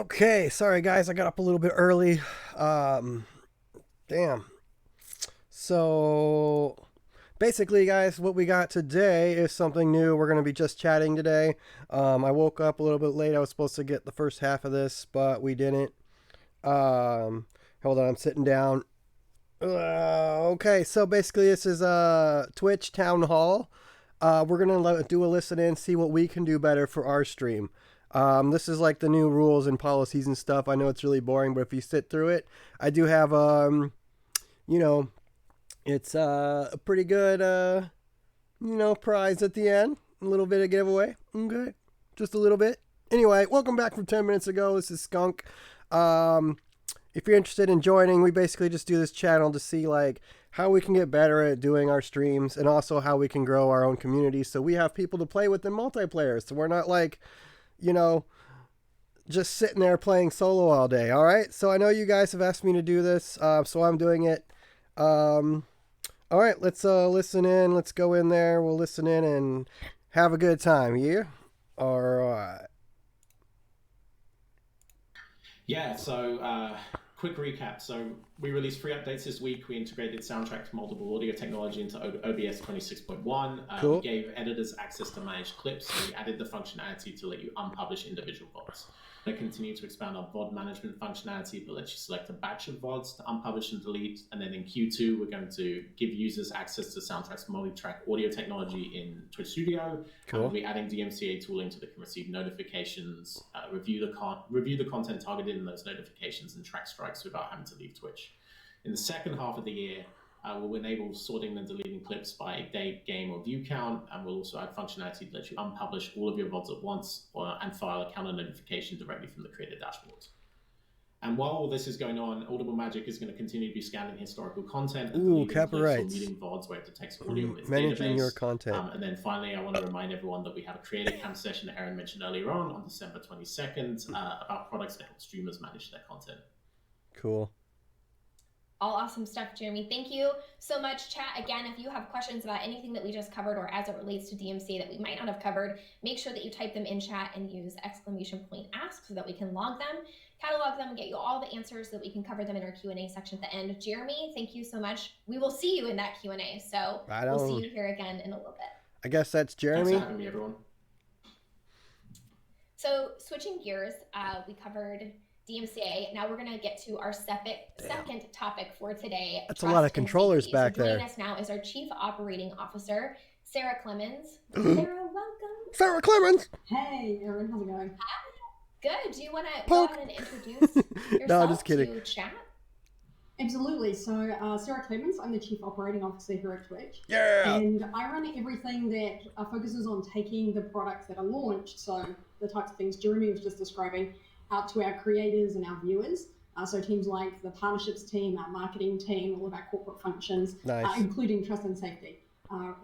Okay, sorry guys, I got up a little bit early. Um, damn. So basically, guys, what we got today is something new. We're gonna be just chatting today. I woke up a little bit late. I was supposed to get the first half of this, but we didn't. Hold on, I'm sitting down. Okay, so basically, this is a Twitch town hall. We're gonna do a listen in, see what we can do better for our stream. This is like the new rules and policies and stuff. I know it's really boring, but if you sit through it, I do have you know, it's a pretty good prize at the end. A little bit of giveaway. Okay, just a little bit. Anyway, welcome back from 10 minutes ago. This is Skunk. If you're interested in joining, we basically just do this channel to see like how we can get better at doing our streams and also how we can grow our own community so we have people to play with in multiplayer. So we're not like, you know, just sitting there playing solo all day. All right. So I know you guys have asked me to do this, so I'm doing it. All right. Let's listen in. Let's go in there. We'll listen in and have a good time. Yeah. All right. Yeah, so quick recap. So we released 3 updates this week. We integrated soundtrack to multiple audio technology into OBS 26.1. Cool. We gave editors access to manage clips. We added the functionality to let you unpublish individual VODs. We continue to expand our VOD management functionality that lets you select a batch of VODs to unpublish and delete. And then in Q2, we're going to give users access to soundtrack's multi-track audio technology in Twitch Studio. Cool. And we're adding DMCA tooling so they can receive notifications, review the content targeted in those notifications, and track strikes without having to leave Twitch. In the second half of the year, we'll enable sorting and deleting clips by date, game, or view count, and we'll also add functionality that lets you unpublish all of your VODs at once and file a counter notification directly from the creator dashboard. And while all this is going on, Audible Magic is going to continue to be scanning historical content and deleting clips or muting VODs where it detects audio in its managing database. Your content. And then finally, I want to remind everyone that we have a creator camp session that Aaron mentioned earlier on December 22nd about products to help streamers manage their content. Cool. All awesome stuff, Jeremy. Thank you so much, chat. Again, if you have questions about anything that we just covered or as it relates to DMCA that we might not have covered, make sure that you type them in chat and use !ask so that we can log them, catalog them, and get you all the answers so that we can cover them in our Q&A section at the end. Jeremy, thank you so much. We will see you in that Q&A, so we'll see you here again in a little bit. I guess that's Jeremy. Thanks for having me, everyone. So switching gears, we covered DMCA. Now we're going to get to our second topic for today. That's a lot of controllers back there. Joining us now is our Chief Operating Officer, Sarah Clemens. Sarah, welcome. Sarah Clemens. Hey, Erin, how's it going? Good. Do you want to go ahead and introduce yourself No, just kidding. to chat? Absolutely. So, Sarah Clemens, I'm the Chief Operating Officer here at Twitch. Yeah. And I run everything that focuses on taking the products that are launched, so the types of things Jeremy was just describing, out to our creators and our viewers. So teams like the partnerships team, our marketing team, all of our corporate functions, including trust and safety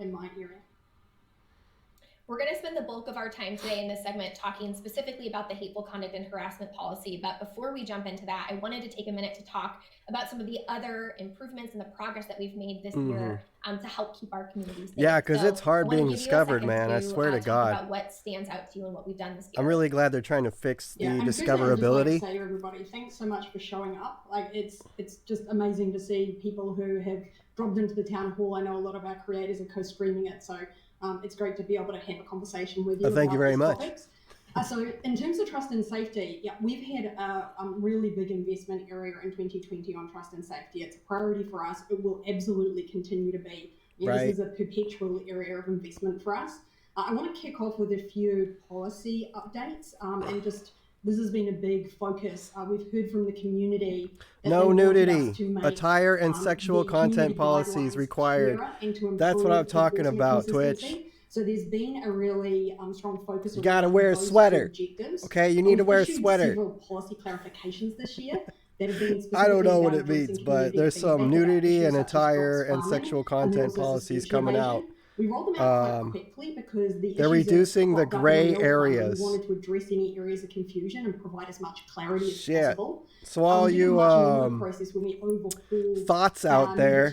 in my area. We're going to spend the bulk of our time today in this segment talking specifically about the hateful conduct and harassment policy. But before we jump into that, I wanted to take a minute to talk about some of the other improvements and the progress that we've made this year to help keep our communities safe. Yeah, because it's hard being discovered, man. I swear to God. About what stands out to you and what we've done this year. I'm really glad they're trying to fix the discoverability. I'd just like to say to everybody, thanks so much for showing up. Like it's just amazing to see people who have dropped into the town hall. I know a lot of our creators are co-streaming it, so it's great to be able to have a conversation with you. Thank you very much. So in terms of trust and safety, yeah, we've had a really big investment area in 2020 on trust and safety. It's a priority for us. It will absolutely continue to be. This is a perpetual area of investment for us. I want to kick off with a few policy updates and just this has been a big focus. We've heard from the community. No nudity, attire, and sexual content policies required. That's what I'm talking about, Twitch. So there's been a really strong focus. You gotta wear a sweater. Okay, you need to wear a sweater. Several policy clarifications this year that have been I don't know what it means, but there's some nudity and attire and sexual content policies coming out. We rolled them out quite quickly because they're reducing the gray areas. We wanted to address any areas of confusion and provide as much clarity as possible. So all you thoughts out there,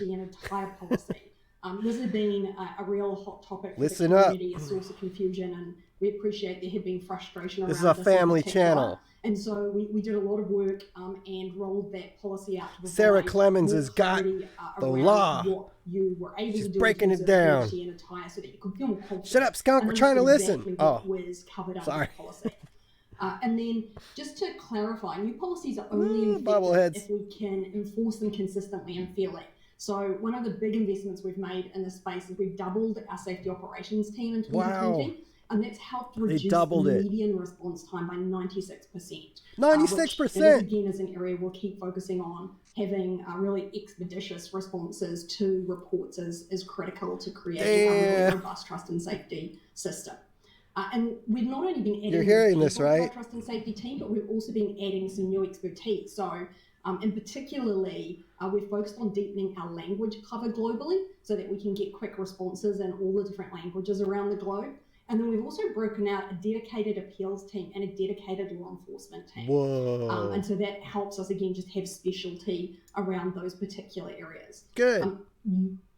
this has been a real hot topic for listen the community, a source of confusion, and we appreciate there had been frustration around This is a this in family particular. channel. And so we did a lot of work and rolled that policy out to Sarah provide Clemens more has got clarity, the around law. what you were able She's to do breaking in terms it of down. nudity and attire so that you could feel more confident. Shut up, skunk. And We're trying to understood listen. exactly what was covered under sorry. the policy. And then just to clarify, new policies are only bobbleheads. effective if we can enforce them consistently and fairly. So one of the big investments we've made in this space is we've doubled our safety operations team in 2020. Wow. And that's helped reduce doubled the it. median response time by 96%. 96%. Which is, again, is an area we'll keep focusing on. Having really expeditious responses to reports is critical to creating a really robust trust and safety system. And we've not only been adding You're hearing people this, right? to our trust and safety team, but we've also been adding some new expertise. So, in particularly, we've focused on deepening our language cover globally so that we can get quick responses in all the different languages around the globe. And then we've also broken out a dedicated appeals team and a dedicated law enforcement team. Whoa. And so that helps us, again, just have specialty around those particular areas. Good.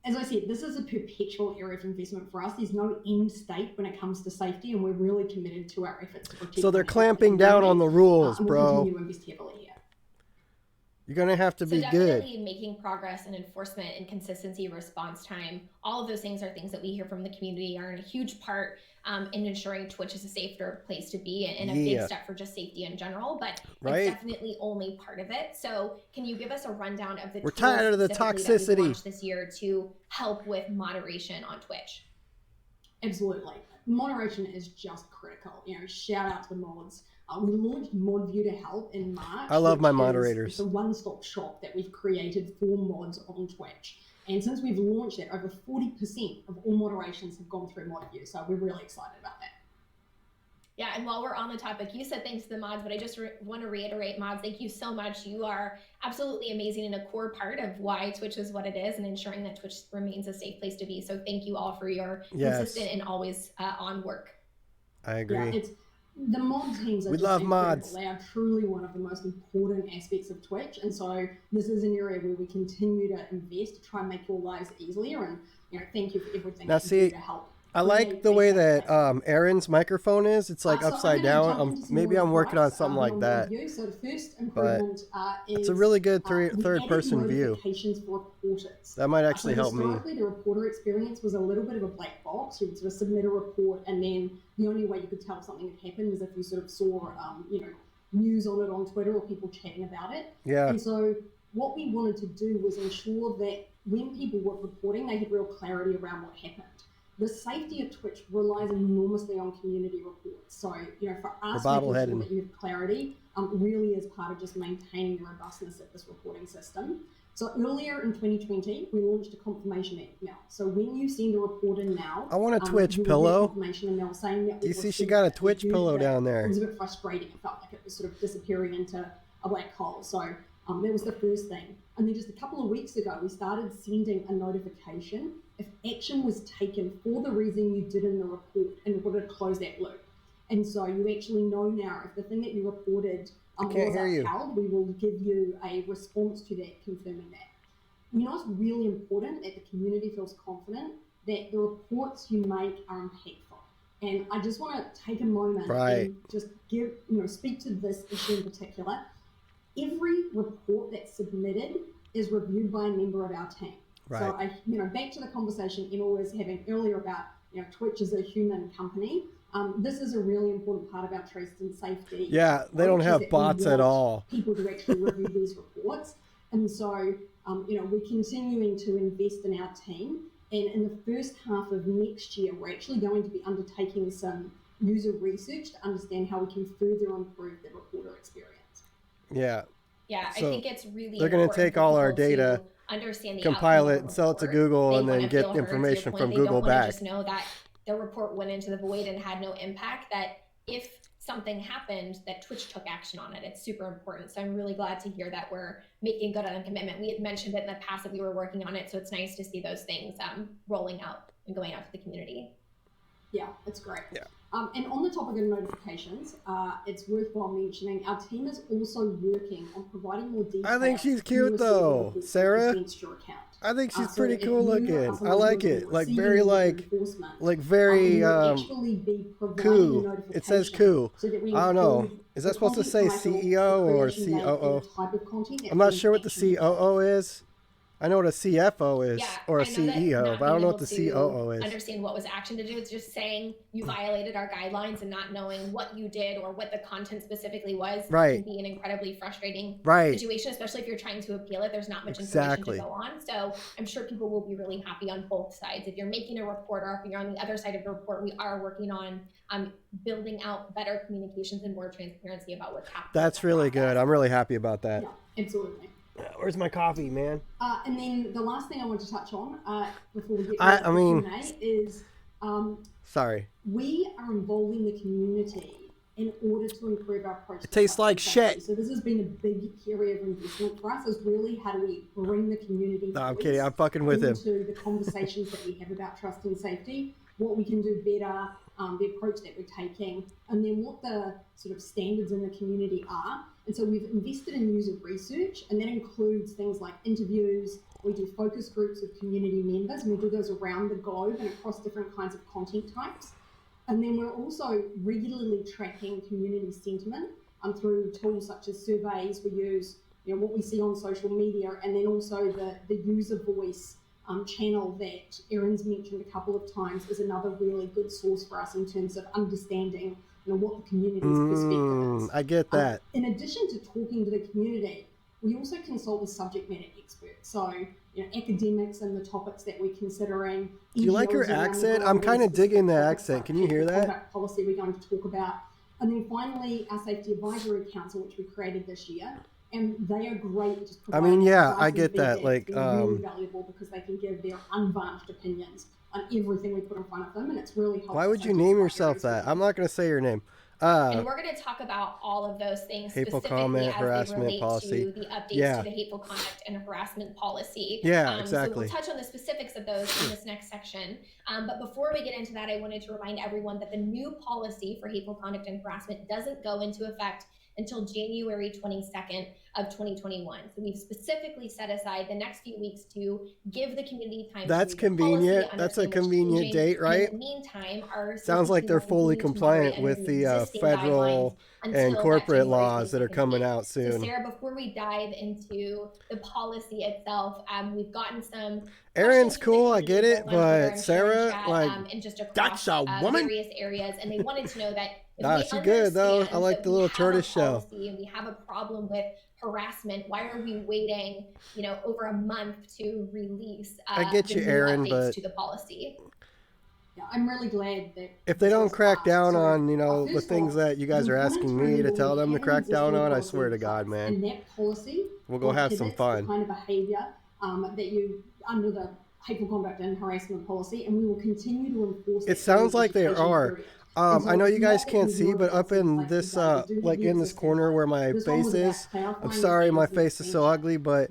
As I said, this is a perpetual area of investment for us. There's no end state when it comes to safety, and we're really committed to our efforts to protect. So they're clamping down on the rules, and bro. we'll continue to invest heavily here. You're going to have to be good. Definitely making progress in enforcement and consistency, response time. All of those things are things that we hear from the community are a huge part in ensuring Twitch is a safer place to be and a big step for just safety in general. But it's definitely only part of it. So can you give us a rundown of the We're tools tired of the specifically that we toxicity launched this year to help with moderation on Twitch? Absolutely. Moderation is just critical. Shout out to the mods. We launched ModView to help in March. I love my moderators. It's a one-stop shop that we've created for mods on Twitch. And since we've launched it, over 40% of all moderations have gone through ModView. So we're really excited about that. Yeah, and while we're on the topic, you said thanks to the mods, but I just want to reiterate, mods, thank you so much. You are absolutely amazing and a core part of why Twitch is what it is and ensuring that Twitch remains a safe place to be. So thank you all for your consistent and always on work. I agree. Yeah, the mod teams are we just love incredible. mods. They are truly one of the most important aspects of Twitch, and so this is an area where we continue to invest to try and make your lives easier. And thank you for everything you do to help. I like the way that Aaron's microphone is. It's like upside down. Maybe I'm working on something like that. So the first improvement is it's a really good third-person view. For reporters. That might actually help me. Historically, the reporter experience was a little bit of a black box. You would sort of submit a report, and then the only way you could tell something had happened is if you sort of saw, news on it on Twitter or people chatting about it. Yeah. And so what we wanted to do was ensure that when people were reporting, they had real clarity around what happened. The safety of Twitch relies enormously on community reports. So, for us, making sure that you have clarity really is part of just maintaining the robustness of this reporting system. So earlier in 2020, we launched a confirmation email. So when you send a report in now, I want a Twitch pillow. Confirmation email saying that you see, she got a Twitch pillow down there. It was a bit frustrating. It felt like it was sort of disappearing into a black hole. So that was the first thing. And then just a couple of weeks ago, we started sending a notification if action was taken for the reason you did in the report in order to close that loop. And so you actually know now if the thing that you reported was upheld, we will give you a response to that confirming that. We know it's really important that the community feels confident that the reports you make are impactful. And I just want to take a moment and just speak to this issue in particular. Every report that's submitted is reviewed by a member of our team. Right. So back to the conversation Emma was having earlier about, Twitch is a human company. This is a really important part of our trust and safety. Yeah, they don't have bots at all. People to actually review these reports. And so, we're continuing to invest in our team. And in the first half of next year, we're actually going to be undertaking some user research to understand how we can further improve the reporter experience. Yeah. Yeah, so I think it's really they're going to take all our data, understand the compile it, and sell it to Google, and then get information from Google back. Just know that the report went into the void and had no impact, that if something happened, that Twitch took action on it. It's super important. So I'm really glad to hear that we're making good on the commitment. We had mentioned it in the past that we were working on it, so it's nice to see those things rolling out and going out to the community. Yeah, it's great. Yeah. And on the topic of notifications, it's worthwhile mentioning our team is also working on providing more detail. I think she's to cute receive though, reports Sarah. against your account. I think she's So pretty if cool you looking. are I someone like who it. is Like receiving very enforcement, very we will actually be providing a cool. notification It says cool. so that we I don't know. include Is the that supposed to content say title, CEO the or creation date, and COO? the type of content that's I'm not being sure what the actioned COO upon. is. I know what a CFO is Yeah, or a I know that CEO, not but I don't being know able what the to COO is. understand what was action to do. It's just saying you violated our guidelines and not knowing what you did or what the content specifically was Right. can be an incredibly frustrating Right. situation, especially if you're trying to appeal it. There's not much Exactly. information to go on. So I'm sure people will be really happy on both sides. If you're making a report or if you're on the other side of the report, we are working on building out better communications and more transparency about what's happening. That's really good. I'm really happy about that. Yeah, absolutely. Where's my coffee, man? And then the last thing I want to touch on before we get to I mean, Q&A is sorry. we are involving the community in order to improve our approach. It tastes like shit. So this has been a big area of investment for us. Is really how do we bring the community? No, I'm kidding. I'm fucking with him. Into the conversations that we have about trust and safety, what we can do better, the approach that we're taking, and then what the sort of standards in the community are. And so we've invested in user research, and that includes things like interviews. We do focus groups of community members, and we do those around the globe and across different kinds of content types. And then we're also regularly tracking community sentiment through tools such as surveys. We use what we see on social media, and then also the user voice channel that Erin's mentioned a couple of times is another really good source for us in terms of understanding what the community's perspective is. I get that. In addition to talking to the community, we also consult with subject matter experts. So, academics and the topics that we're considering. Do you like her accent? I'm kind of digging the accent. Can you hear that? Conduct policy we're going to talk about. And then finally, our Safety Advisory Council, which we created this year. And they are great at just providing I get that. Like, really valuable because they can give their unvarnished opinions on everything we put in front of them, and it's really helpful. Why would you name yourself that? I'm not going to say your name. And we're going to talk about all of those things hateful specifically comment, as harassment they relate policy. to the updates to the hateful conduct and harassment policy. Yeah, exactly. So we'll touch on the specifics of those in this next section. But before we get into that, I wanted to remind everyone that the new policy for hateful conduct and harassment doesn't go into effect until January 22nd of 2021. So we've specifically set aside the next few weeks to give the community time. That's to convenient. policy, That's a convenient date, right? In the meantime, our sounds like they're fully compliant with the federal and corporate laws that are coming out soon. So Sarah, before we dive into the policy itself, we've gotten some. Erin's cool, I get it, but Sarah, like, and just that's a woman. Various areas, and they wanted to know that. Nah, she's good though. I like the little tortoise shell. And we have a problem with harassment. Why are we waiting, over a month to release? I get you, Erin, but to the policy. Yeah, I'm really glad that if they don't crack down on, the things that you guys are asking me to tell them to crack down on, I swear to God, man. And that policy, we'll go have some fun. The kind of behavior that you under the hateful conduct and harassment policy, and we will continue to enforce. It sounds like they are. I know you guys can't see, but up in this, like in this corner where my face is, I'm sorry my face is so ugly, but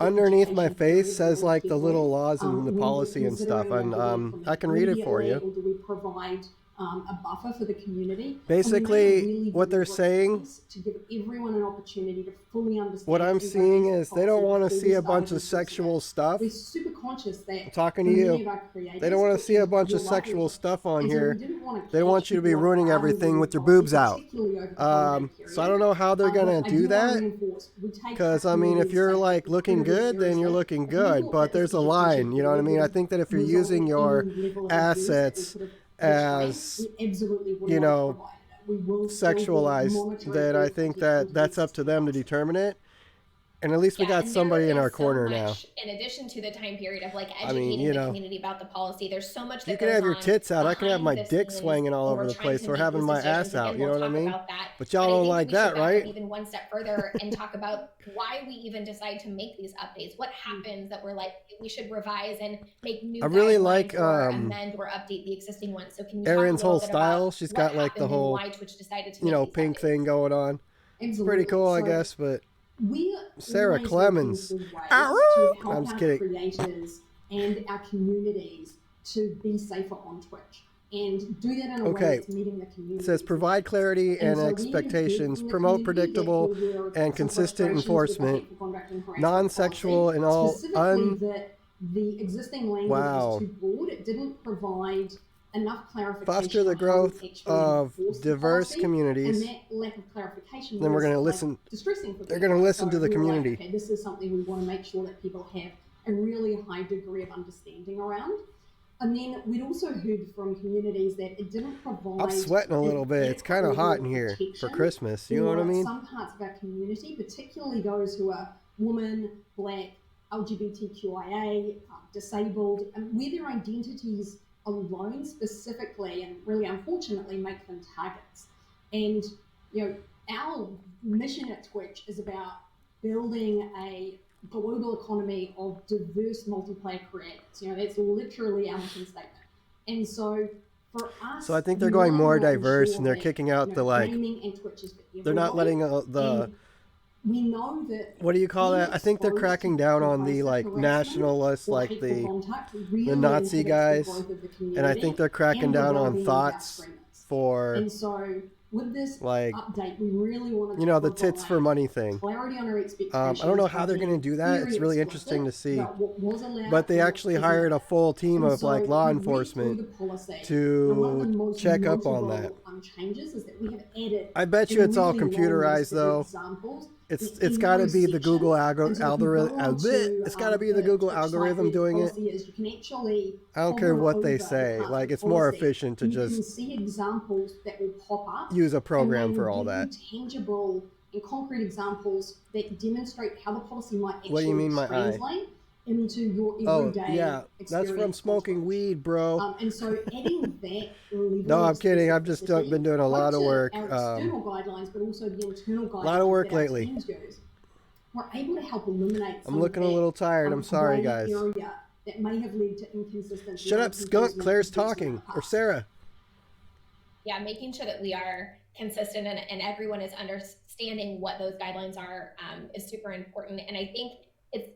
underneath my face says like the little laws and the policy and stuff, and I can read it for you. Do we provide a buffer for the community? Basically, what they're saying, to give everyone an opportunity to fully understand. what I'm seeing is they don't want to see a bunch of sexual stuff. We're super conscious that I'm talking to you. They don't want to see a bunch of sexual stuff on here. They want you to be ruining everything with your boobs out. So I don't know how they're gonna do that. Because I mean, if you're like looking good, then you're looking good. But there's a line, you know what I mean? I think that if you're using your assets as sexualized, then I think that that's up to them to determine it. And at least we got somebody in our corner now. In addition to the time period of educating the community about the policy, there's so much that you can have your tits out. I can have my dick swinging all over the place or having my ass out. You know what I mean? But y'all don't like that, right? Even one step further and talk about why we even decide to make these updates. What happens that we're like we should revise and make new. I really like amend or update the existing ones. So can you Erin's whole style? She's got like the whole pink thing going on. It's pretty cool, I guess, but. Sarah Clemens. I'm just kidding. Creators and our communities to be safer on Twitch. and do that in a way Okay. that's meeting the community. It says provide clarity and so we expectations, heard from the promote community that predictable there were and some consistent frustrations with the enforcement, hateful conduct and harassment non-sexual policy, and all specifically that the existing language Wow. was too broad. It didn't provide enough clarification foster the on how growth we actually of enforce the diverse policy, communities. and that lack of clarification Then we're was going to listen. distressing for They're people. going to listen to the we were like, community. okay, this is something we want to make sure that people have a really high degree of understanding around. And then we'd also heard from communities that it didn't provide. I'm sweating a little bit. It's kind of hot in here for Christmas. You know what I mean? Some parts of our community, particularly those who are women, black, LGBTQIA, disabled, and where their identities alone specifically and really unfortunately make them targets. And our mission at Twitch is about building a global economy of diverse multiplayer creators. That's literally our mission statement. And so for us, so I think they're going more diverse, and they're that, kicking out the gaming and Twitch is for they're not letting and we know that. what do you call that? I think they're cracking down on the nationalists, like the Nazi guys, and I think they're cracking down on thoughts for. And so with this update, we really wanted to the tits for money thing. Clarity on our expectations. I don't know how they're going to do that. It's really interesting to see. But they actually hired a full team of law enforcement to check up on that. Changes is that we have added I bet you it's all computerized though. It's got to be the Google algorithm. It's got to be the Google algorithm doing it. I don't care what they say. It's more efficient to just see examples that will pop up. Use a program for all that. Tangible and concrete examples that demonstrate how the policy might actually what do you mean, my translate eye? Into your everyday experience. That's from smoking weed, bro. And so adding that no, I'm kidding. I've just been doing a lot of work. Our external guidelines, but also the internal guidelines. A lot of work lately. We're able to help eliminate. I'm looking a little tired. I'm sorry, guys. That may have led to inconsistency. Shut up, skunk. Claire's talking, or Sarah. Yeah, making sure that we are consistent and everyone is understanding what those guidelines are is super important. And I think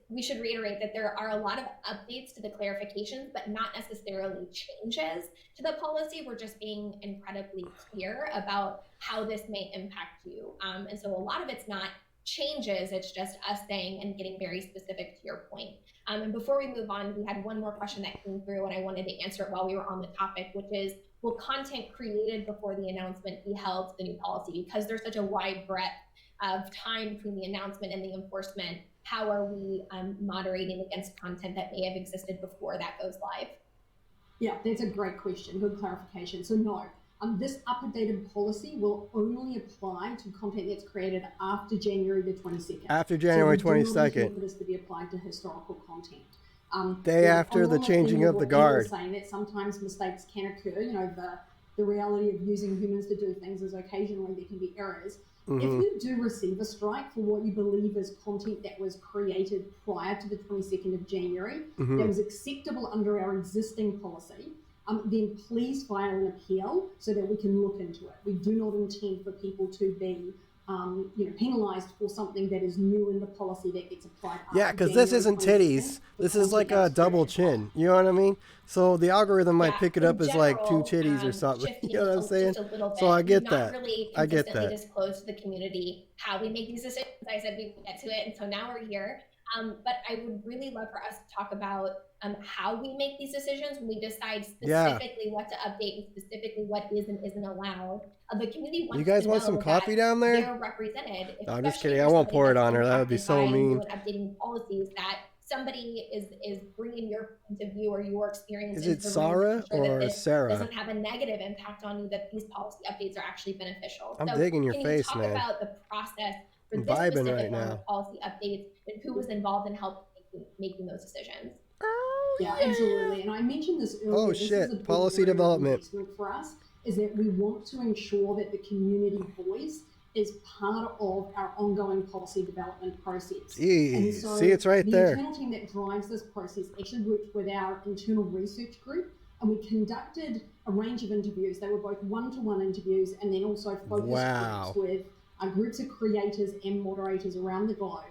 we should reiterate that there are a lot of updates to the clarifications, but not necessarily changes to the policy. We're just being incredibly clear about how this may impact you. And so a lot of it's not changes, it's just us saying and getting very specific to your point. And before we move on, we had one more question that came through and I wanted to answer it while we were on the topic, which is, will content created before the announcement be held to the new policy? Because there's such a wide breadth of time between the announcement and the enforcement, how are we moderating against content that may have existed before that goes live? Yeah, that's a great question. Good clarification. So no, this updated policy will only apply to content that's created after January the 22nd. After January 22nd. For this to be applied to historical content. Day after the changing of the guard. Saying that sometimes mistakes can occur. The reality of using humans to do things is occasionally there can be errors. Mm-hmm. If you do receive a strike for what you believe is content that was created prior to the 22nd of January, mm-hmm. that was acceptable under our existing policy, then please file an appeal so that we can look into it. We do not intend for people to be penalized for something that is new in the policy that gets applied. Yeah, because this isn't titties. This is like a double chin. You know what I mean? So the algorithm might pick it up as like two titties or something. You know what I'm saying? So I get that. I get that. Disclose to the community how we make these decisions. I said we would get to it, and so now we're here. But I would really love for us to talk about how we make these decisions when we decide specifically what to update and specifically what is and isn't allowed. The community wants you guys to want know some coffee down there? They're represented. No, I'm just kidding. I won't pour it on her. That would be so mean. Updating policies that somebody is bringing your point of view or your experience. Is it Sarah or Sarah? Doesn't have a negative impact on you. That these policy updates are actually beneficial. I'm digging your face, man. Can you talk about the process for I'm this vibing specific right now. Policy updates and who was involved in helping making those decisions? Yeah, absolutely. And I mentioned this earlier. Oh shit! Policy development for us is that we want to ensure that the community voice is part of our ongoing policy development process. And so see, it's right there. The internal team that drives this process actually worked with our internal research group, and we conducted a range of interviews. They were both one-to-one interviews and then also focus groups with groups of creators and moderators around the globe.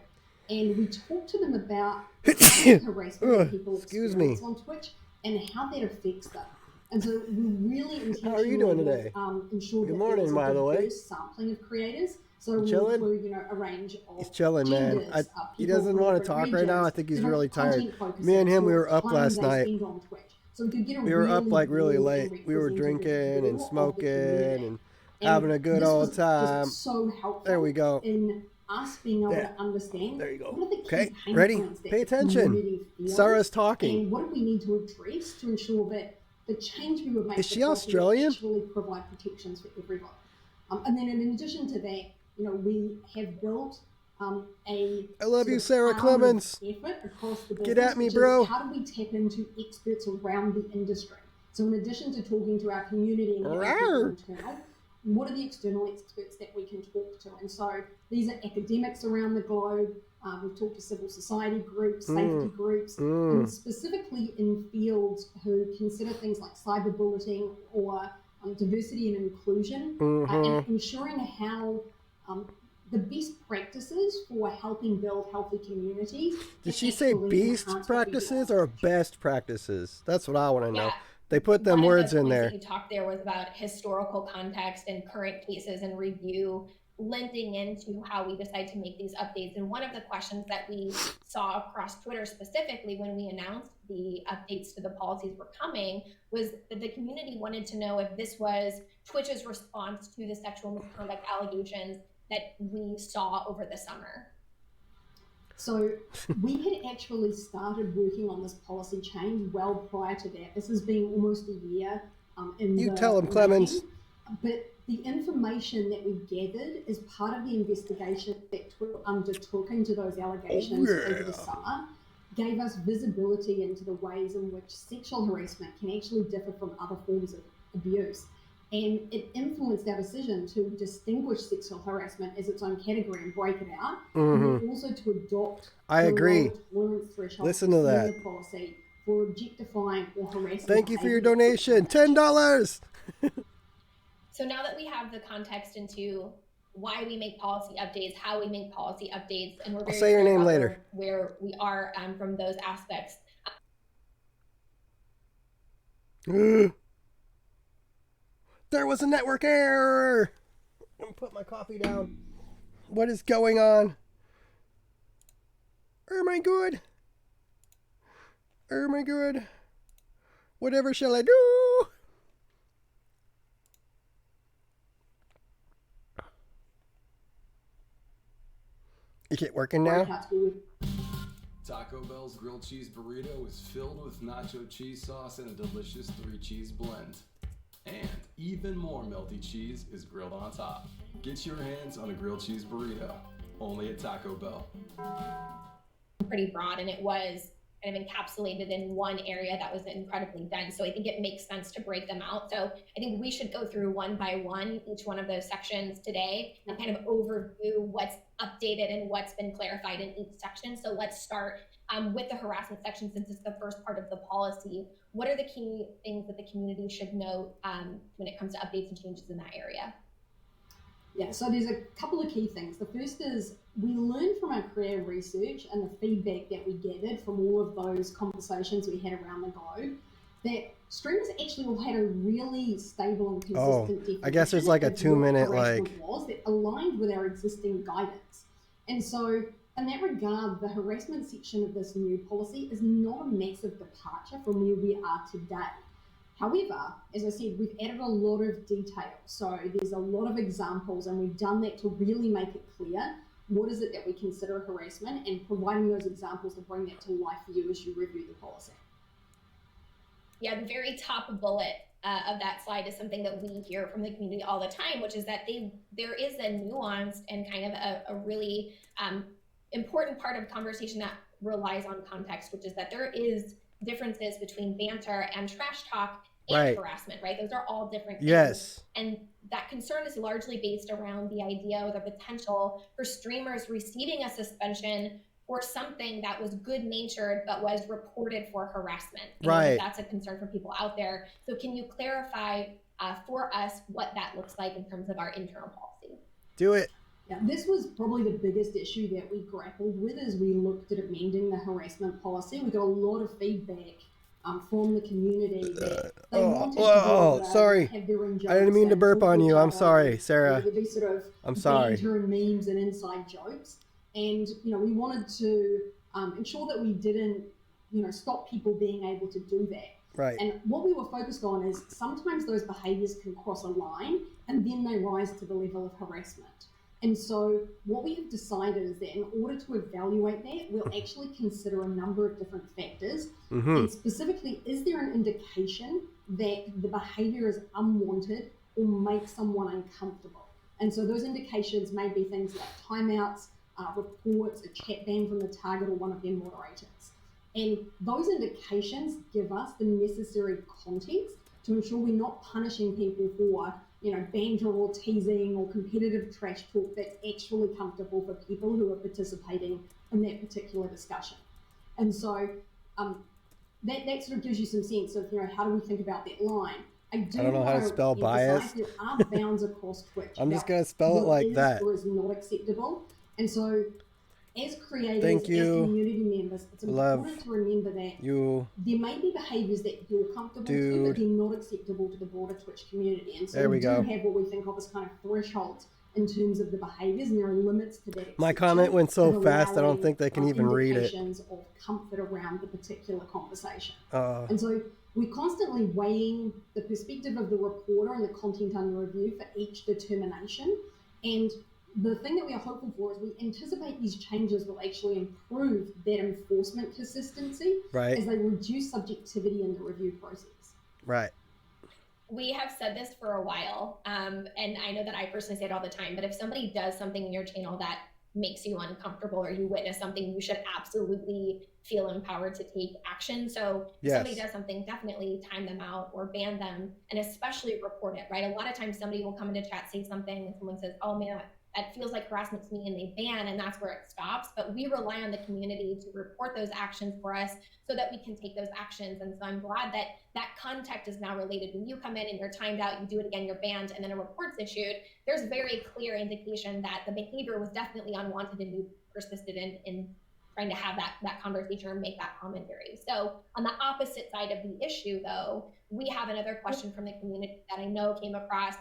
And we talked to them about harassment people experience on Twitch and how that affects them. And so we really intentionally How are you doing today? Ensure Good that morning, there is by a the way. diverse sampling of creators. So we'll chilling? include, a range of He's chilling, man. genders, He people doesn't from want to different talk right now. I regions, think he's different really tired. content focusers, Me and him, we or were up time last they night. spend on Twitch. So we could get a We were up like really broad late. and We were representative drinking view and of the smoking community. and having a good this old was time. just so helpful. There we go. In us being able Yeah. to understand There you go. what are the key Okay, pain ready? points that Pay the attention. community feels, Sarah's talking. and what do we need to address to ensure that the change we would make Is she to policy Australian? actually provide protections for everybody. And then in addition to that, we have built a I love you, sort of Sarah arm of Clemens. effort across the business, Get at me, which bro. is how do we tap into experts around the industry? So in addition to talking to our community and having people internal, what are the external experts that we can talk to? And so these are academics around the globe. We've talked to civil society groups, safety groups, and specifically in fields who consider things like cyberbullying or diversity and inclusion, and ensuring how the best practices for helping build healthy communities. Did she say beast practices or best practices? That's what I want to know. They put them words in there. That you talked there was about historical context and current cases and review lending into how we decide to make these updates. And one of the questions that we saw across Twitter specifically when we announced the updates to the policies were coming was that the community wanted to know if this was Twitch's response to the sexual misconduct allegations that we saw over the summer. So we had actually started working on this policy change well prior to that. This has been almost a year. You tell him, Clemens. But the information that we gathered as part of the investigation that Twitter undertook into those allegations over the summer gave us visibility into the ways in which sexual harassment can actually differ from other forms of abuse. And it influenced our decision to distinguish sexual harassment as its own category and break it out, and then also to adopt I agree. tolerance threshold Listen to that. policy for objectifying or harassing. Thank you for your donation. $10. So now that we have the context into why we make policy updates, how we make policy updates, and we're very I'll say your name later. Where we are from those aspects. There was a network error. I'm gonna put my coffee down. What is going on? Am I good? Am I good? Whatever shall I do? Is it working now? Taco Bell's grilled cheese burrito is filled with nacho cheese sauce and a delicious 3-cheese blend. And even more melty cheese is grilled on top. Get your hands on a grilled cheese burrito, only at Taco Bell. Pretty broad, and it was kind of encapsulated in one area that was incredibly dense. So I think it makes sense to break them out. So I think we should go through one by one, each one of those sections today, and kind of overview what's updated and what's been clarified in each section. So let's start with the harassment section, since it's the first part of the policy. What are the key things that the community should know when it comes to updates and changes in that area? Yeah, so there's a couple of key things. The first is we learned from our career research and the feedback that we gathered from all of those conversations we had around the globe that streamers actually all had a really stable and consistent definition. I guess there's like a 2-minute was that aligned with our existing guidance. And so in that regard, the harassment section of this new policy is not a massive departure from where we are today. However, as I said, we've added a lot of detail. So there's a lot of examples, and we've done that to really make it clear what is it that we consider harassment, and providing those examples to bring that to life for you as you review the policy. Yeah, the very top bullet of that slide is something that we hear from the community all the time, which is that there is a nuanced and kind of a really important part of conversation that relies on context, which is that there is differences between banter and trash talk and harassment, right? Those are all different things. Yes. And that concern is largely based around the idea or the potential for streamers receiving a suspension for something that was good-natured but was reported for harassment. Right. That's a concern for people out there. So can you clarify for us what that looks like in terms of our internal policy? Do it. Yeah, this was probably the biggest issue that we grappled with as we looked at amending the harassment policy. We got a lot of feedback from the community that they wanted to be oh, able to sorry. have their own jokes. I didn't mean to and burp talk on to you. each I'm other, sorry, and, Sarah. there'd be sort of I'm sorry. banter and memes and inside jokes. And, we wanted to ensure that we didn't, stop people being able to do that. Right. And what we were focused on is sometimes those behaviors can cross a line and then they rise to the level of harassment. And so what we have decided is that in order to evaluate that, we'll actually consider a number of different factors. And specifically, is there an indication that the behavior is unwanted or makes someone uncomfortable? And so those indications may be things like timeouts, reports, a chat ban from the target or one of their moderators. And those indications give us the necessary context to ensure we're not punishing people for, banter or teasing or competitive trash talk that's actually comfortable for people who are participating in that particular discussion. And so that sort of gives you some sense of, how do we think about that line? I don't know how to spell bias. There are bounds across Twitch. I'm just going to spell it like that. Or is not acceptable. And so as creators, Thank you. as community members, it's important to remember that there may be behaviors that you're comfortable to, but they're not acceptable to the broader Twitch community. And so we do have what we think of as kind of thresholds in terms of the behaviors, and there are limits to that. My comment went so fast, I don't think they can even read it. Indications of comfort around the particular conversation. And so we're constantly weighing the perspective of the reporter and the content under review for each determination. And the thing that we are hopeful for is we anticipate these changes will actually improve that enforcement consistency as they reduce subjectivity in the review process. Right. We have said this for a while, and I know that I personally say it all the time, but if somebody does something in your channel that makes you uncomfortable or you witness something, you should absolutely feel empowered to take action. So if somebody does something, definitely time them out or ban them, and especially report it, right? A lot of times somebody will come into chat, say something, and someone says, oh man, that feels like harassment to me, and they ban, and that's where it stops. But we rely on the community to report those actions for us so that we can take those actions. And so I'm glad that that context is now related. When you come in and you're timed out, you do it again, you're banned, and then a report's issued, there's very clear indication that the behavior was definitely unwanted and you persisted in trying to have that conversation or make that commentary. So on the opposite side of the issue, though, we have another question from the community that I know came across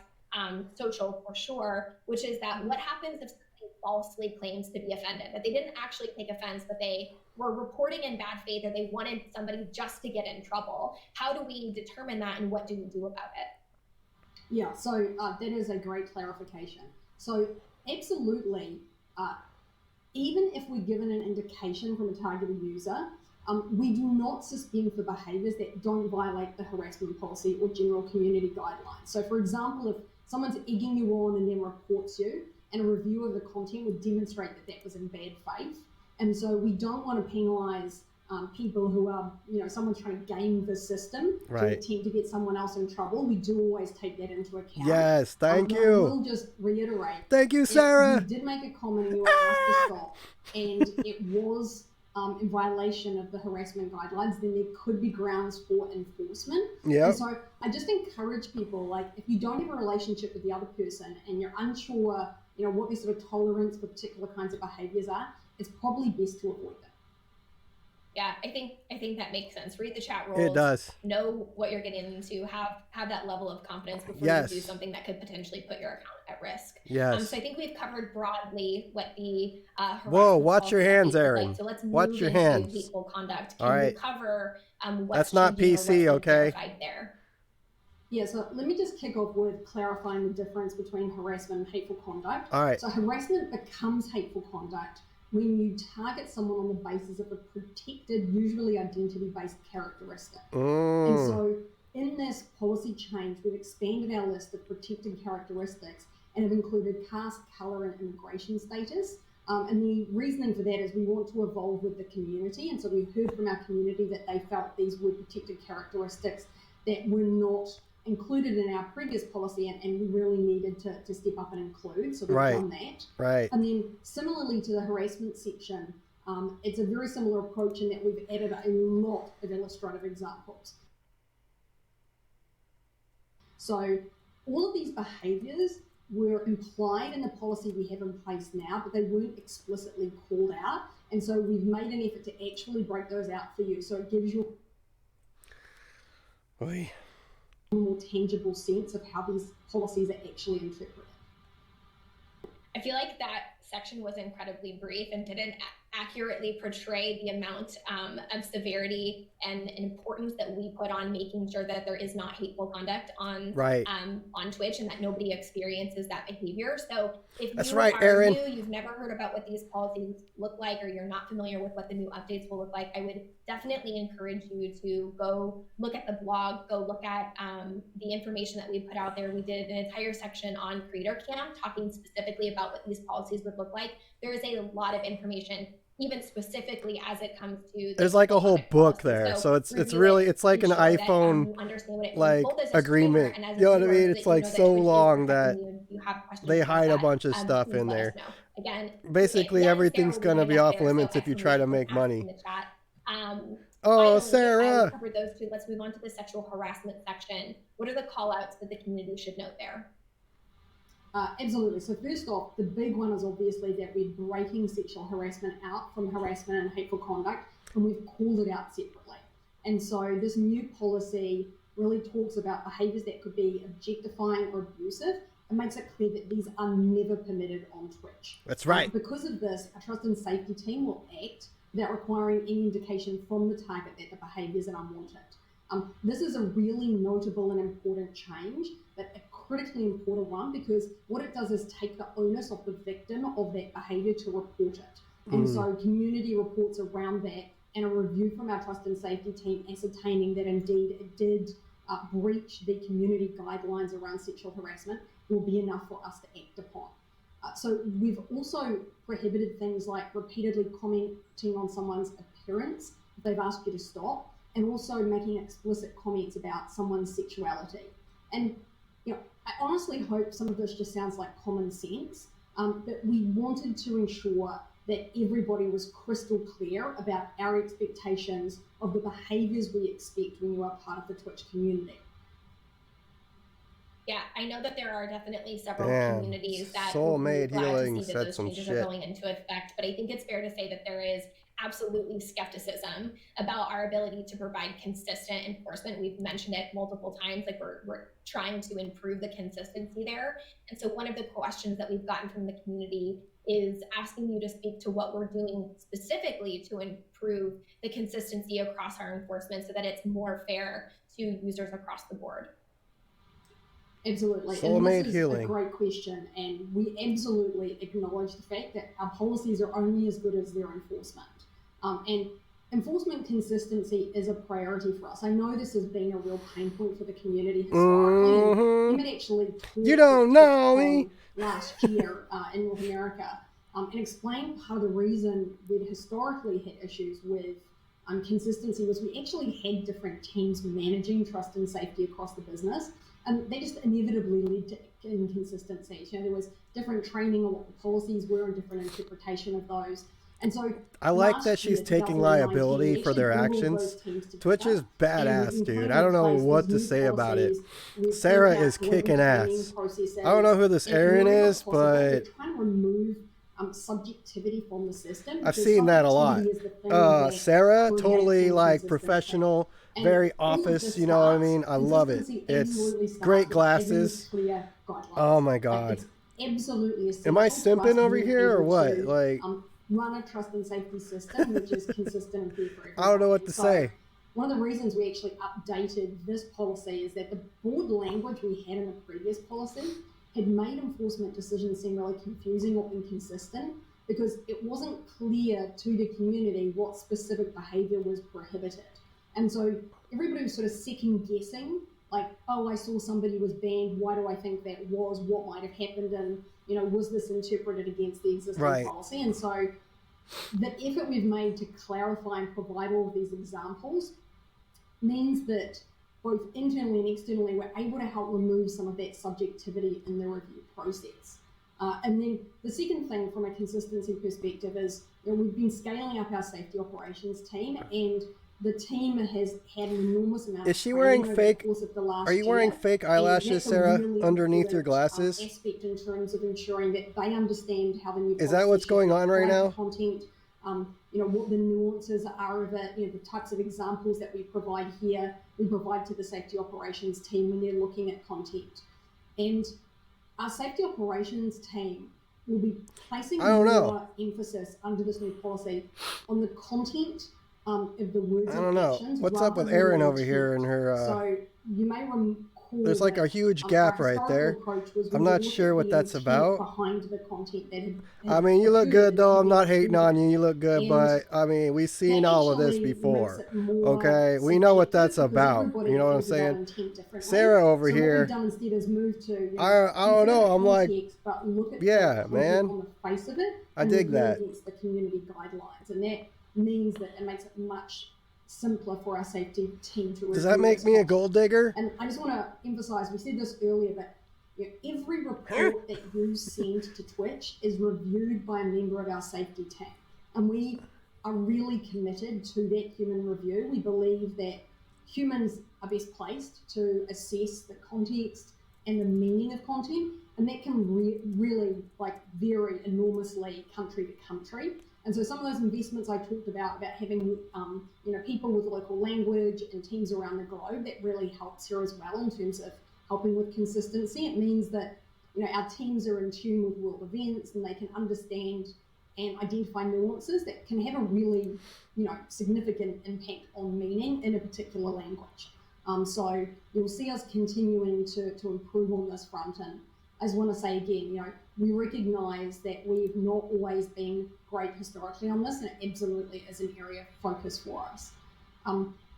social for sure, which is that what happens if somebody falsely claims to be offended, that they didn't actually take offense, but they were reporting in bad faith or they wanted somebody just to get in trouble? How do we determine that, and what do we do about it? Yeah, so that is a great clarification. So absolutely, even if we're given an indication from a targeted user, we do not suspend for behaviors that don't violate the harassment policy or general community guidelines. So for example, if someone's egging you on and then reports you, and a review of the content would demonstrate that that was in bad faith. And so we don't want to penalize people who are, someone's trying to game the system to attempt to get someone else in trouble. We do always take that into account. Yes, thank you. I will just reiterate. Thank you, Sarah. You did make a comment and you were asked to stop, and it was in violation of the harassment guidelines, then there could be grounds for enforcement. Yeah. And so I just encourage people, like, if you don't have a relationship with the other person and you're unsure, what their sort of tolerance for particular kinds of behaviors are, it's probably best to avoid them. Yeah, I think that makes sense. Read the chat rules. It does. Know what you're getting into. Have that level of confidence before you do something that could potentially put your account at risk. Yes. So I think we've covered broadly what the Whoa! Watch your hands, Erin. Like. So let's watch move your into hands. hateful conduct. All right. We cover what's That's not PC, okay? There. Yeah, so let me just kick off with clarifying the difference between harassment and hateful conduct. All right. So harassment becomes hateful conduct when you target someone on the basis of a protected, usually identity-based characteristic. And so in this policy change, we've expanded our list of protected characteristics and have included caste, colour, and immigration status. And the reasoning for that is we want to evolve with the community. And so we heard from our community that they felt these were protected characteristics that were not included in our previous policy, and we really needed to step up and include. So we've done that. Right. And then similarly to the harassment section, it's a very similar approach in that we've added a lot of illustrative examples. So all of these behaviours were implied in the policy we have in place now, but they weren't explicitly called out. And so we've made an effort to actually break those out for you. So it gives you... Oy. more tangible sense of how these policies are actually interpreted. I feel like that section was incredibly brief and didn't accurately portray the amount of severity and importance that we put on making sure that there is not hateful conduct on Right. On Twitch, and that nobody experiences that behavior. So if That's you right, are Erin. new, you've never heard about what these policies look like, or you're not familiar with what the new updates will look like, I would definitely encourage you to go look at the blog, go look at the information that we put out there. We did an entire section on Creator Cam talking specifically about what these policies would look like. There is a lot of information, even specifically as it comes to there's like a whole book there, so it's really it's like an iPhone like agreement. You know what I mean? It's like so long that they hide a bunch of stuff in there. Again, basically everything's gonna be off limits if you try to make money. Oh, Sarah! I covered those two. Let's move on to the sexual harassment section. What are the call outs that the community should note there? Absolutely. So first off, the big one is obviously that we're breaking sexual harassment out from harassment and hateful conduct, and we've called it out separately. And so this new policy really talks about behaviours that could be objectifying or abusive, and makes it clear that these are never permitted on Twitch. That's right. Because of this, a trust and safety team will act without requiring any indication from the target that the behaviours are unwanted. This is a really notable and important change, but a critically important one, because what it does is take the onus off the victim of that behaviour to report it. And so community reports around that, and a review from our trust and safety team ascertaining that indeed it did breach the community guidelines around sexual harassment will be enough for us to act upon. So we've also prohibited things like repeatedly commenting on someone's appearance if they've asked you to stop, and also making explicit comments about someone's sexuality. And I honestly hope some of this just sounds like common sense, but we wanted to ensure that everybody was crystal clear about our expectations of the behaviours we expect when you are part of the Twitch community. Yeah, I know that there are definitely several communities that Soulmate glad Healing to see that said those some changes shit. are going into effect, but I think it's fair to say that there is absolutely skepticism about our ability to provide consistent enforcement. We've mentioned it multiple times, like we're trying to improve the consistency there. And so one of the questions that we've gotten from the community is asking you to speak to what we're doing specifically to improve the consistency across our enforcement so that it's more fair to users across the board. Absolutely. Soulmate and this Healing. is a great question, and we absolutely acknowledge the fact that our policies are only as good as their enforcement. And enforcement consistency is a priority for us. I know this has been a real pain point for the community historically. Emmett actually talked You don't know me last year in North America and explained part of the reason we'd historically had issues with consistency was we actually had different teams managing trust and safety across the business. And they just inevitably led to inconsistencies. There was different training on what the policies were and different interpretation of those. And so I like that she's taking liability for their actions. Twitch is badass, dude. I don't know what to say about it. Sarah is kicking ass. I don't know who this Erin is, but trying to remove subjectivity from the system. I've seen that a lot. Sarah, totally like professional, very office, you know what I mean? I love it. It's great glasses. Oh my God. Absolutely. Am I simping over here or what? Like, run a trust and safety system which is consistent and fair for everyone. I don't know what to say. One of the reasons we actually updated this policy is that the broad language we had in the previous policy had made enforcement decisions seem really confusing or inconsistent because it wasn't clear to the community what specific behaviour was prohibited. And so everybody was sort of second guessing, like, oh, I saw somebody was banned, why do I think that was, what might have happened, and was this interpreted against the existing policy? And so the effort we've made to clarify and provide all of these examples means that both internally and externally we're able to help remove some of that subjectivity in the review process. And then the second thing from a consistency perspective is we've been scaling up our safety operations team, and the team has had an enormous amount Is she wearing fake? Are you wearing fake eyelashes, Sarah, underneath your glasses? Aspect in terms of ensuring that they understand how the new is that what's going on right now? Content what the nuances are of it, the types of examples that we provide here, we provide to the safety operations team when they're looking at content. And our safety operations team will be placing more emphasis under this new policy on the content of the words and actions. What's up with Erin over here and her... So you may recall there's like a huge gap right there. I'm not sure what that's about. Behind the content that had I mean, you look good though. I'm not hating on you. You look good, but I mean, we've seen all of this before. Okay, we know what that's about. You know what I'm saying? Sarah over here. I don't know. I'm like, yeah, man. I dig that. Against the community guidelines, and that means that it makes it much simpler for our safety team to. Does that make me a gold digger? And I just want to emphasize, we said this earlier, but every report that you send to Twitch is reviewed by a member of our safety team, and we are really committed to that human review. We believe that humans are best placed to assess the context and the meaning of content, and that can really vary enormously country to country. And so some of those investments I talked about having people with local language and teams around the globe, that really helps here as well in terms of helping with consistency. It means that our teams are in tune with world events, and they can understand and identify nuances that can have a really significant impact on meaning in a particular language. So you'll see us continuing to improve on this front. And I just want to say again, we recognise that we've not always been great historically on this, and it absolutely is an area of focus for us.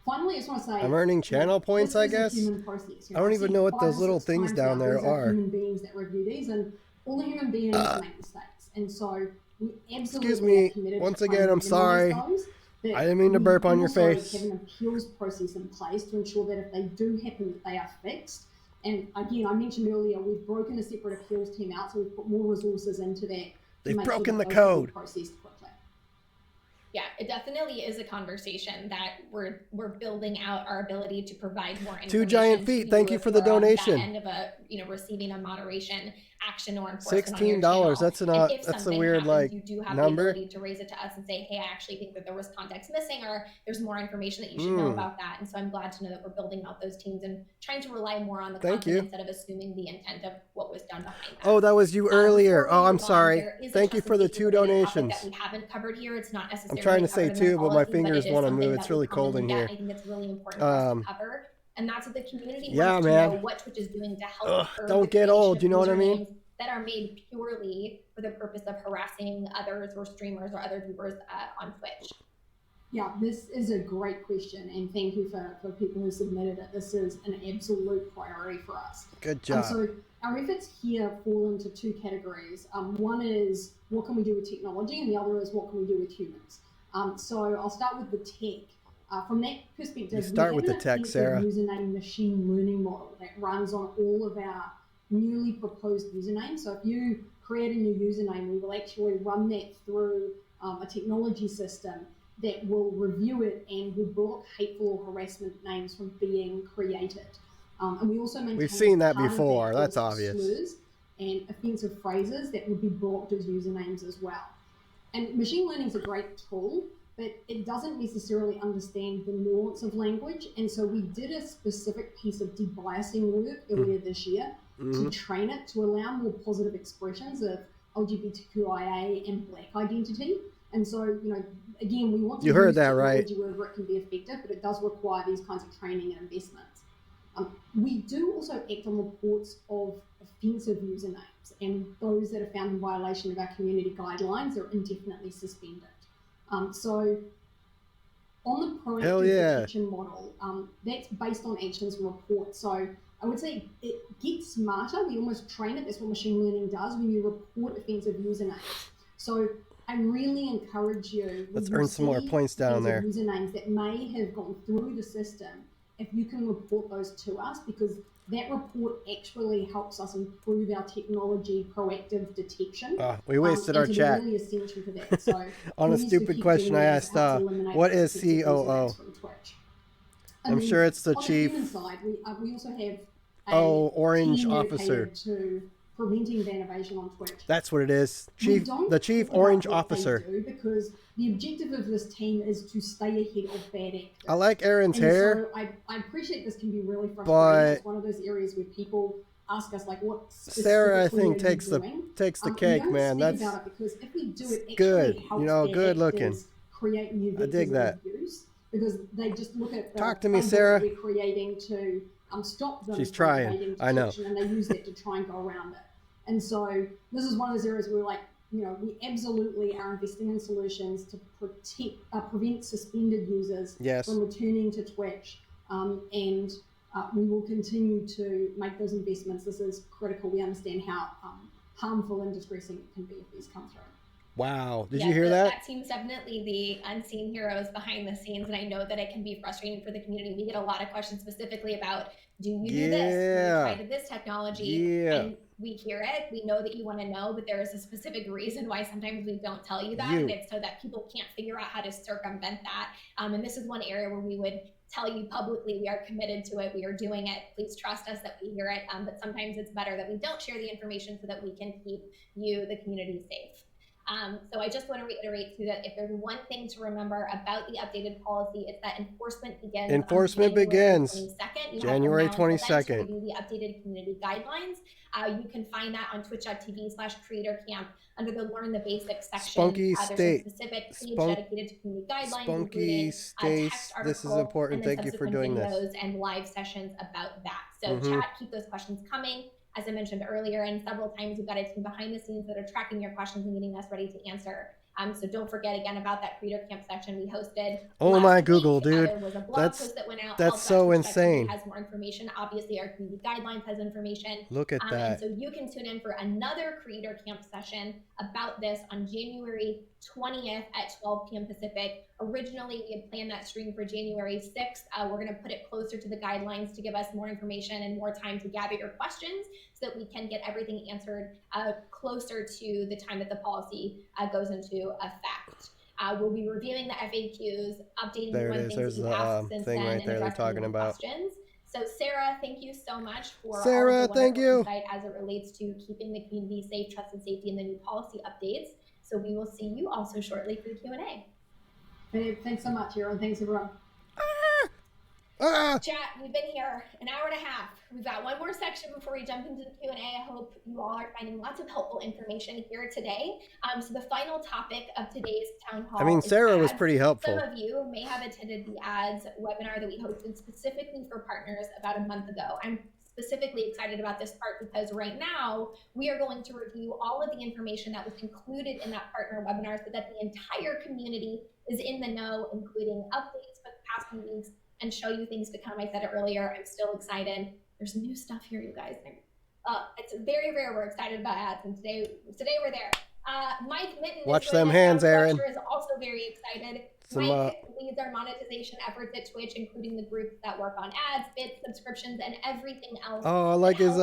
Finally, I just want to say, I'm earning channel points, I guess. Process, I don't even know what those little things down there are. Human beings that review these, and all the human beings make mistakes, and so we absolutely. Excuse me. Once again, I'm sorry. I didn't mean to burp on your face. Have an appeals process in place to ensure that if they do happen, that they are fixed. And again, I mentioned earlier, we've broken a separate appeals team out, so we've put more resources into that. They've broken the code. Processed quickly. Yeah, it definitely is a conversation that we're building out our ability to provide more information. 2 giant feet. Thank you for the donation. End of receiving a moderation action or enforcement $16. That's a weird you do have number. The ability to raise it to us and say, hey, I actually think that there was context missing, or there's more information that you should know about that. And so I'm glad to know that we're building out those teams and trying to rely more on the content instead of assuming the intent of what was done behind that. Oh, that was you earlier. Oh, I'm sorry. Thank you for the 2 donations. That we haven't covered here. It's not necessarily. I'm trying to say 2, but my fingers want to move. It's really cold in here. I think it's really important for us to cover. And that's what the community man. wants to know, what Twitch is doing to help. Don't get old. You know what I mean? That are made purely for the purpose of harassing others or streamers or other viewers on Twitch. Yeah, this is a great question, and thank you for people who submitted it. This is an absolute priority for us. Good job. So our efforts here fall into 2 categories. One is what can we do with technology, and the other is what can we do with humans. So I'll start with the tech. From that perspective, you start with the tech, Sarah. Username machine learning model that runs on all of our newly proposed usernames. So if you create a new username, we will actually run that through a technology system that will review it and will block hateful or harassment names from being created. And we also maintain we've seen that before. That's obvious. Slurs and offensive phrases that would be blocked as usernames as well. And machine learning is a great tool, but it doesn't necessarily understand the nuance of language. And so we did a specific piece of debiasing work earlier this year to train it to allow more positive expressions of LGBTQIA and Black identity. And so, again, we want to use technology wherever it can be effective, but it does require these kinds of training and investments. We do also act on reports of offensive usernames, and those that are found in violation of our community guidelines are indefinitely suspended. So on the proactive detection model, that's based on actions and reports. So I would say it gets smarter. We almost train it. That's what machine learning does when you report offensive usernames. So I really encourage you. Let's earn some more points down there. Usernames that may have gone through the system, if you can report those to us, because that report actually helps us improve our technology proactive detection. We wasted our chat. Really essential for that. So on a stupid question I asked, what is COO? I'm sure it's the chief. On the human side, we also have orange officer. to preventing van evasion on Twitch. That's what it is. We Chief, don't the chief talk about orange what they officer. do because the objective of this team is to stay ahead of bad actors. I like Aaron's And hair. so I appreciate this can be really frustrating. But it's one of those areas where people ask us like, what Sarah, I specifically think, are takes you the doing? cake, we don't man. speak That's about it because if we do it, actually good. helps You know, bad good actors looking. create new I dig vectors that. of abuse because they just look at the Talk to me, playbook Sarah. that we're creating to stop them She's from trying. invading I know. detection, and they use that to try and go around it. And so this is one of those areas where we're like, we absolutely are investing in solutions to prevent suspended users Yes. from returning to Twitch, and we will continue to make those investments. This is critical. We understand how harmful and distressing it can be if these come through. Wow. Did you hear that? That team's definitely the unseen heroes behind the scenes, and I know that it can be frustrating for the community. We get a lot of questions specifically about, do you do this? Do you try to this technology? Yeah. And we hear it. We know that you want to know, but there is a specific reason why sometimes we don't tell you that, and it's so that people can't figure out how to circumvent that. And this is one area where we would tell you publicly we are committed to it. We are doing it. Please trust us that we hear it. But sometimes it's better that we don't share the information so that we can keep you, the community, safe. So I just want to reiterate too that if there's one thing to remember about the updated policy, it's that enforcement begins. Enforcement begins January 22nd. To review the updated community guidelines. You can find that on twitch.tv/creatorcamp under the Learn the Basics section. Spunky There's State. a specific page dedicated to community guidelines, Spunky including State. This is important. and then Thank you for doing videos this. and live sessions about that. So chat, keep those questions coming. As I mentioned earlier, and several times, we've got a team behind the scenes that are tracking your questions and getting us ready to answer. So don't forget again about that Creator Camp section we hosted. Oh my week. Google, dude. There was a blog post that went out. That's so insane. Has more information. Obviously, our community guidelines has information. Look at that. And so you can tune in for another Creator Camp session about this on January 20th at 12 p.m. Pacific. Originally, we had planned that stream for January 6th. We're going to put it closer to the guidelines to give us more information and more time to gather your questions so that we can get everything answered closer to the time that the policy goes into effect. We'll be reviewing the FAQs, updating there you on it is. things There's that you've asked since thing then, right there they're talking about. questions. So Sarah, thank you so much for Sarah, all of the thank you. insight as it relates to keeping the community safe, trust, and safety, and the new policy updates. So we will see you also shortly for the Q&A. Babe, thanks so much, Aaron. Thanks, everyone. Chat, we've been here an hour and a half. We've got one more section before we jump into the Q&A. I hope you all are finding lots of helpful information here today. So the final topic of today's town hall. I mean, Sarah was ads. pretty helpful. Some of you may have attended the ads webinar that we hosted specifically for partners about a month ago. I'm specifically excited about this part because right now we are going to review all of the information that was included in that partner webinar so that the entire community is in the know, including updates for the past few weeks, and show you things to come. I said it earlier, I'm still excited. There's new stuff here, you guys. It's very rare we're excited about ads, and today we're there. Mike Mitten Watch them hands, Aaron. is also very excited. Mike leads our monetization efforts at Twitch, including the groups that work on ads, bits, subscriptions, and everything else. Oh, I like his,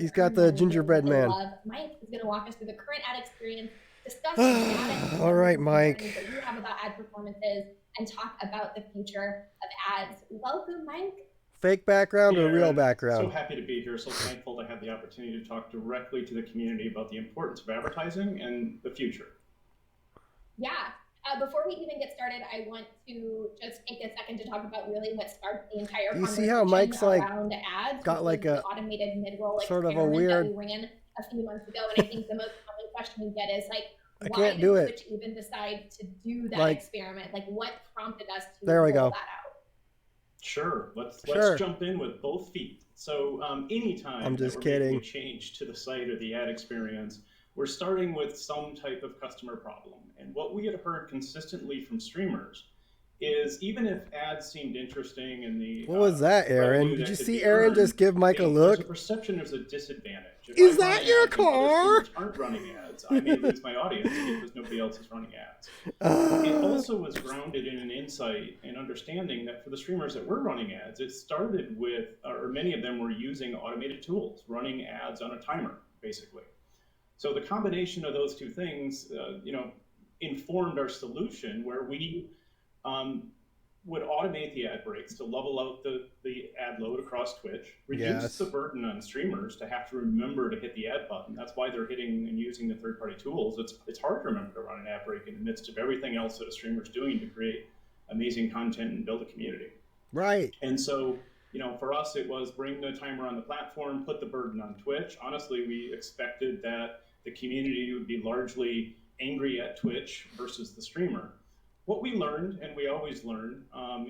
he's got the gingerbread man. Mike is going to walk us through the current ad experience, discuss the data. All right, Mike. That you have about ad performances, and talk about the future of ads. Welcome, Mike. Fake background or real background? So happy to be here. So thankful to have the opportunity to talk directly to the community about the importance of advertising and the future. Yeah. Before we even get started, I want to just take a second to talk about really what sparked the entire conversation. You see how Mike's like around ads, got like a automated mid-roll sort of a weird that we ran a few months ago, and I think the most common question we get is like, why did Twitch even decide to do that experiment? Like, what prompted us to roll that out? Sure. Let's jump in with both feet. So anytime making a change to the site or the ad experience, we're starting with some type of customer problem. And what we had heard consistently from streamers is even if ads seemed interesting in the what was that, Aaron? Did you see Aaron just give Mike a look? There's a perception there's a disadvantage. Is that your car? Aren't running ads. I may lose my audience because nobody else is running ads. It also was grounded in an insight and understanding that for the streamers that were running ads, it started with, or many of them were using automated tools, running ads on a timer, basically. So the combination of those two things, informed our solution where we would automate the ad breaks to level out the ad load across Twitch, reduce the Yes. burden on streamers to have to remember to hit the ad button. That's why they're hitting and using the third-party tools. It's hard to remember to run an ad break in the midst of everything else that a streamer's doing to create amazing content and build a community. Right. And so, for us, it was bring the timer on the platform, put the burden on Twitch. Honestly, we expected that the community would be largely angry at Twitch versus the streamer. What we learned, and we always learn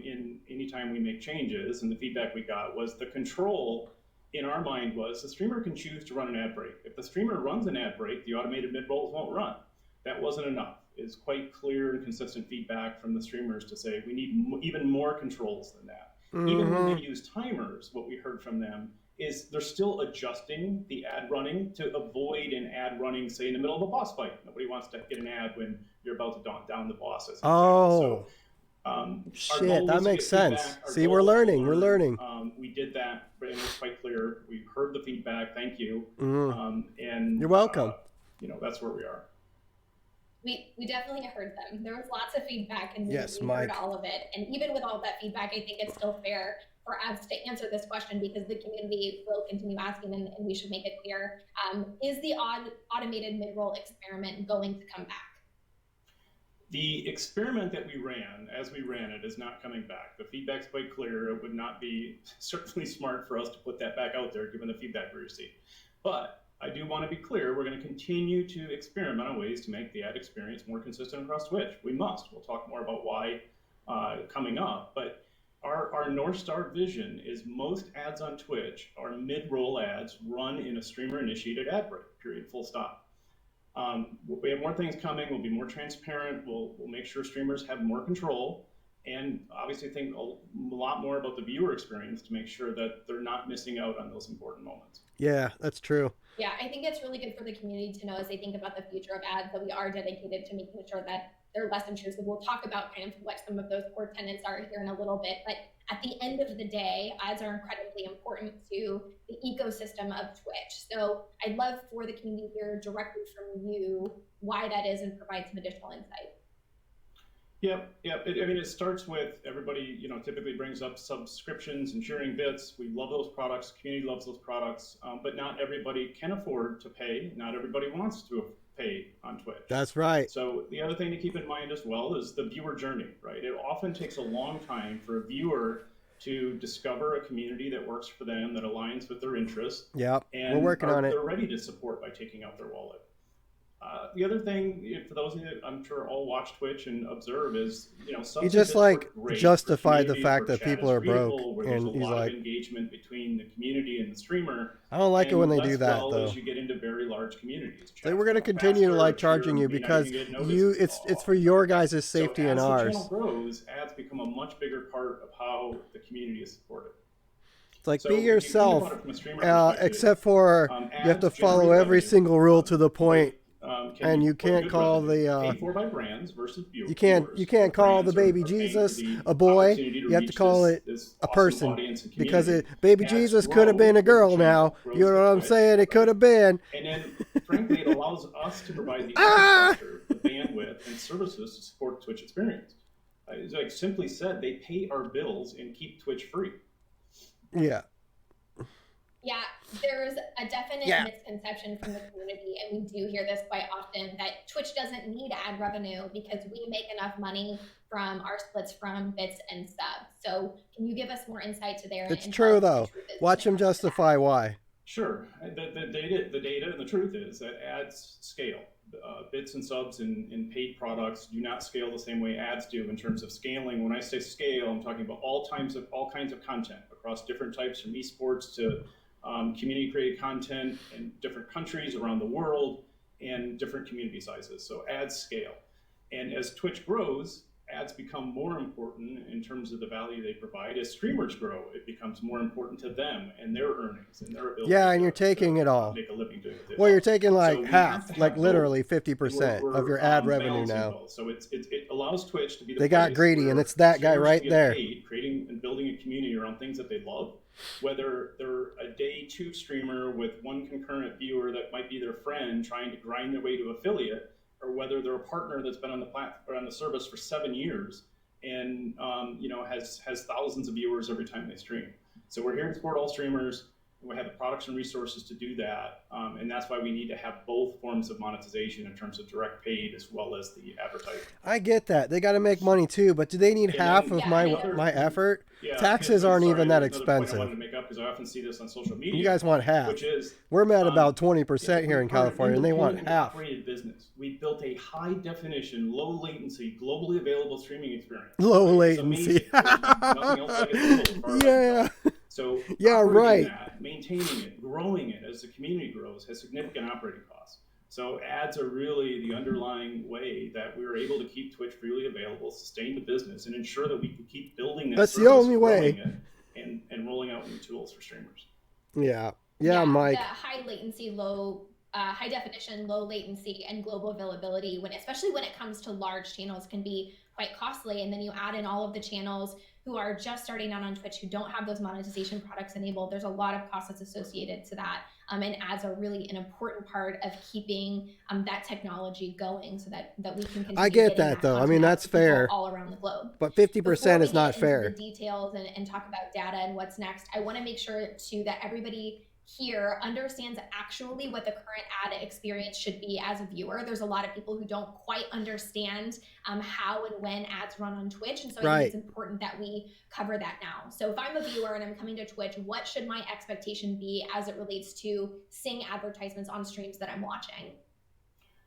in anytime we make changes, and the feedback we got was the control in our mind was the streamer can choose to run an ad break. If the streamer runs an ad break, the automated mid-rolls won't run. That wasn't enough. It's quite clear and consistent feedback from the streamers to say we need even more controls than that. Even when they use timers, what we heard from them is they're still adjusting the ad running to avoid an ad running, say, in the middle of a boss fight. Nobody wants to get an ad when you're about to down the boss. Oh, So, shit, that makes sense. See, we're learning. We did that, and it was quite clear. We heard the feedback. Thank you. And you're welcome. That's where we are. We definitely heard them. There was lots of feedback, and we Mike. heard all of it. And even with all of that feedback, I think it's still fair for us to answer this question because the community will continue asking, and we should make it clear. Is the automated mid-roll experiment going to come back? The experiment that we ran, as we ran it, is not coming back. The feedback's quite clear. It would not be certainly smart for us to put that back out there, given the feedback we received. But I do want to be clear, we're going to continue to experiment on ways to make the ad experience more consistent across Twitch. We must. We'll talk more about why coming up. But our North Star vision is most ads on Twitch are mid-roll ads run in a streamer-initiated ad break, period, full stop. We have more things coming. We'll be more transparent. We'll make sure streamers have more control. And obviously think a lot more about the viewer experience to make sure that they're not missing out on those important moments. Yeah, that's true. Yeah, I think it's really good for the community to know as they think about the future of ads that we are dedicated to making sure that they're less intrusive. We'll talk about kind of what some of those core tenets are here in a little bit, but at the end of the day, ads are incredibly important to the ecosystem of Twitch. So I'd love for the community to hear directly from you why that is and provide some additional insight. Yep. It starts with everybody, typically brings up subscriptions and sharing bits. We love those products. Community loves those products, but not everybody can afford to pay. Not everybody wants to pay on Twitch. That's right. So the other thing to keep in mind as well is the viewer journey, right? It often takes a long time for a viewer to discover a community that works for them, that aligns with their interests. Yep, and we're working on it. They're ready to support by taking out their wallet. The other thing, for those of you that I'm sure all watch Twitch and observe, is he just justified the fact that people are broke, and he's like engagement between the community and the streamer. I don't like it when they do that though. As you get into very large communities, so we're going to continue charging you because it's for your guys' safety and ours. As the channel grows, ads become a much bigger part of how the community is supported. It's like be yourself, except for you have to follow every single rule to the point. And you can't call the you can't call the baby Jesus a boy. You have to call it a person because baby Jesus could have been a girl. Now you know what I'm saying? It could have been. And then, frankly, it allows us to provide the infrastructure, the bandwidth, and services to support the Twitch experience. It's like simply said, they pay our bills and keep Twitch free. Yeah. Yeah, there's a definite misconception from the community, and we do hear this quite often, that Twitch doesn't need ad revenue because we make enough money from our splits from bits and subs. So can you give us more insight to there? It's true, though. Watch him justify why. Sure. The data and the truth is that ads scale. Bits and subs in paid products do not scale the same way ads do in terms of scaling. When I say scale, I'm talking about all kinds of content across different types, from esports to community-created content in different countries around the world and different community sizes. So ads scale. And as Twitch grows, ads become more important in terms of the value they provide. As streamers grow, it becomes more important to them and their earnings and their ability and you're taking it all. Make a living doing it. Well, you're taking like half, like literally 50% of your ad revenue now. Both. So it allows Twitch to be the They got greedy, and it's that guy right there. Creating and building a community around things that they love. Whether they're a day 2 streamer with one concurrent viewer that might be their friend trying to grind their way to affiliate, or whether they're a partner that's been on the platform or on the service for 7 years and has thousands of viewers every time they stream. So we're here to support all streamers. We have the products and resources to do that, and that's why we need to have both forms of monetization in terms of direct paid as well as the advertising. I get that. They got to make money too, but do they need half of my effort? Taxes aren't even that expensive. I wanted to make up because I often see this on social media. You guys want half. Which is we're at about 20% here in California, and they want half. Operated business. We built a high definition, low latency, globally available streaming experience. Low latency. Nothing else like it. Yeah. So right. That, maintaining it, growing it as the community grows has significant operating costs. So ads are really the underlying way that we're able to keep Twitch freely available, sustain the business, and ensure that we can keep building that. That's the only way. And rolling out new tools for streamers. Yeah, Mike. The high latency, high definition, low latency, and global availability, especially when it comes to large channels, can be quite costly. And then you add in all of the channels who are just starting out on Twitch who don't have those monetization products enabled. There's a lot of costs that's associated to that. And ads are really an important part of keeping that technology going so that we can continue. I get that though. I mean, that's fair. All around the globe. But 50% is not fair. The details and talk about data and what's next. I want to make sure too that everybody here understands actually what the current ad experience should be as a viewer. There's a lot of people who don't quite understand how and when ads run on Twitch. And so I think it's important that we cover that now. So if I'm a viewer and I'm coming to Twitch, what should my expectation be as it relates to seeing advertisements on streams that I'm watching?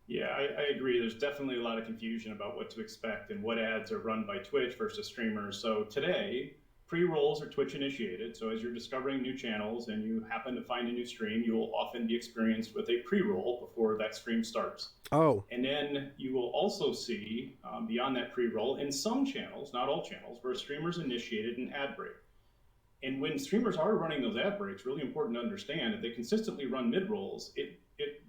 Yeah, I agree. There's definitely a lot of confusion about what to expect and what ads are run by Twitch versus streamers. So today, pre-rolls are Twitch initiated. So as you're discovering new channels and you happen to find a new stream, you will often be experienced with a pre-roll before that stream starts. Oh. And then you will also see beyond that pre-roll in some channels, not all channels, where streamers initiated an ad break. And when streamers are running those ad breaks, really important to understand, if they consistently run mid-rolls, it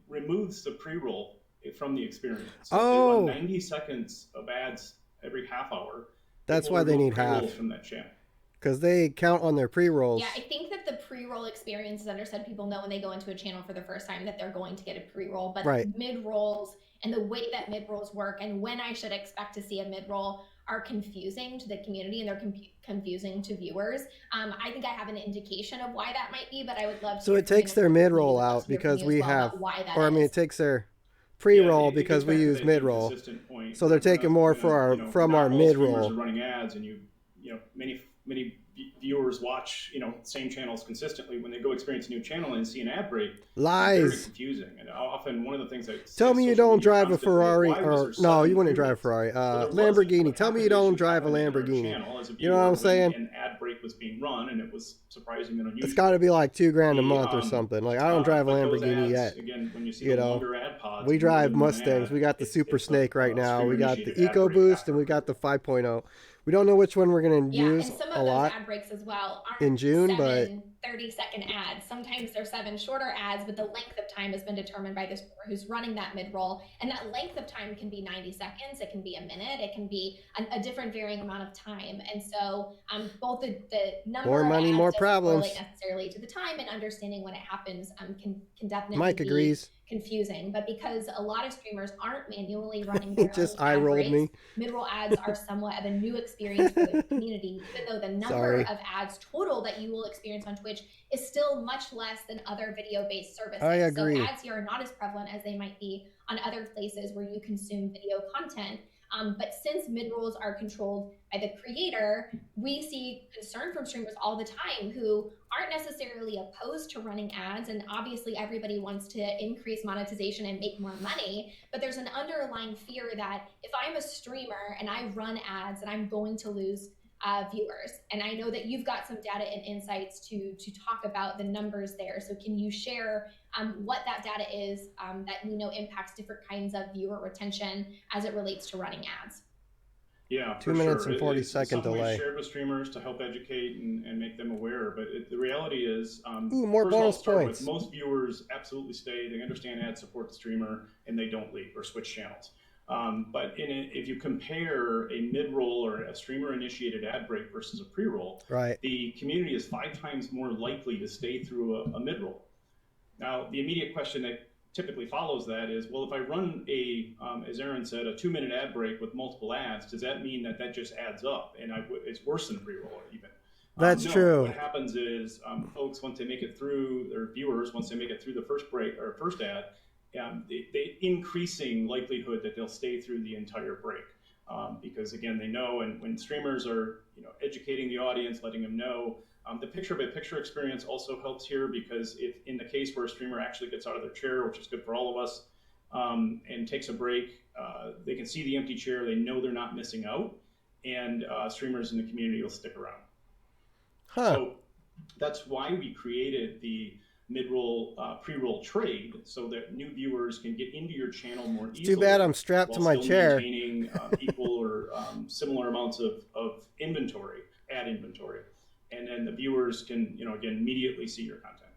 removes the pre-roll from the experience. So if they run 90 seconds of ads every half hour. That's why they need half. From that channel. Because they count on their pre-rolls. Yeah, I think that the pre-roll experience is understood. People know when they go into a channel for the first time that they're going to get a pre-roll. But mid-rolls and the way that mid-rolls work and when I should expect to see a mid-roll are confusing to the community and they're confusing to viewers. I think I have an indication of why that might be, but I would love to. So it takes their mid-roll out because we have, or I mean, it takes their pre-roll because we use mid-roll. So they're taking more from our mid-roll. Running ads and many viewers watch same channels consistently. When they go experience a new channel and see an ad break, lies. It's very confusing. And often one of the things I tell me you don't drive a Ferrari, or no, you wouldn't drive a Ferrari. Lamborghini. Tell me you don't drive a Lamborghini. You know what I'm saying? An ad break was being run, and it was surprising and unusual. It's got to be like $2,000 a month or something. Like I don't drive a Lamborghini yet. Again, when you see longer ad pods, we drive Mustangs. We got the Super Snake right now. We got the EcoBoost, and we got the 5.0. We don't know which one we're going to use and some of a lot. Those ad breaks as well aren't in June, but 30-second ads. Sometimes they're 7 shorter ads, but the length of time has been determined by the streamer who's running that mid-roll. And that length of time can be 90 seconds, it can be a minute, it can be a different varying amount of time. And so both the number more money, of ads more doesn't problems correlate necessarily to the time, and understanding when it happens can definitely Mike be agrees. Confusing. But because a lot of streamers aren't manually running their just own eye ad rolled breaks, me. mid-roll ads are somewhat of a new experience for the community, even though the number of ads total that you will experience on Twitch is still much less than other video-based services. I agree. So ads here are not as prevalent as they might be on other places where you consume video content. But since mid-rolls are controlled by the creator, we see concern from streamers all the time who aren't necessarily opposed to running ads. And obviously everybody wants to increase monetization and make more money. But there's an underlying fear that if I'm a streamer and I run ads, and I'm going to lose viewers. And I know that you've got some data and insights to talk about the numbers there. So can you share what that data is that we know impacts different kinds of viewer retention as it relates to running ads? Yeah, 2 minutes and 40-second delay. We shared with streamers to help educate and make them aware. But the reality is, more bonus points. Most viewers absolutely stay. They understand ad support the streamer, and they don't leave or switch channels. But if you compare a mid-roll or a streamer-initiated ad break versus a pre-roll, the community is 5 times more likely to stay through a mid-roll. Now, the immediate question that typically follows that is, well, if I run as Aaron said, a 2-minute ad break with multiple ads, does that mean that that just adds up and it's worse than a pre-roll even? That's No, true. what happens is folks, once they make it through, their viewers, once they make it through the first break or first ad, they increasing likelihood that they'll stay through the entire break. Because again, they know, and when streamers are educating the audience, letting them know, the picture-by-picture experience also helps here, because if in the case where a streamer actually gets out of their chair, which is good for all of us, and takes a break, they can see the empty chair, they know they're not missing out, and streamers in the community will stick around. So that's why we created the mid-roll, pre-roll trade, so that new viewers can get into your channel more easily. Too bad I'm strapped to my chair. Maintaining equal or similar amounts of inventory, ad inventory, and then the viewers can, again, immediately see your content.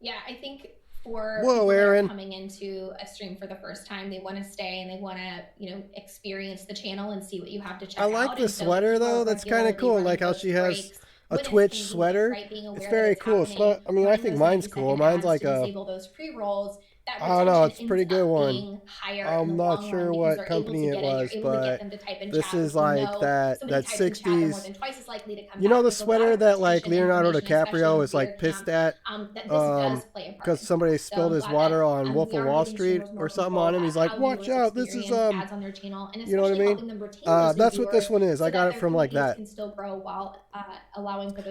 Yeah, I think for Whoa, people that Aaron. are coming into a stream for the first time, they want to stay and they want to, experience the channel and see what you have to check out. I like the sweater though. That's kind of cool. Like how she has a Twitch sweater. Right? It's very cool. It's not, I mean, I think mine's cool. Mine's like a, disable those pre-rolls. I don't know, it's a pretty good one. I'm not sure what company it was, but this is like that 60s. You know the sweater that like Leonardo DiCaprio is like pissed at because somebody spilled his water on Wolf of Wall Street or something on him. He's like, watch out, this is you know what I mean? That's what this one is. I got it from like that.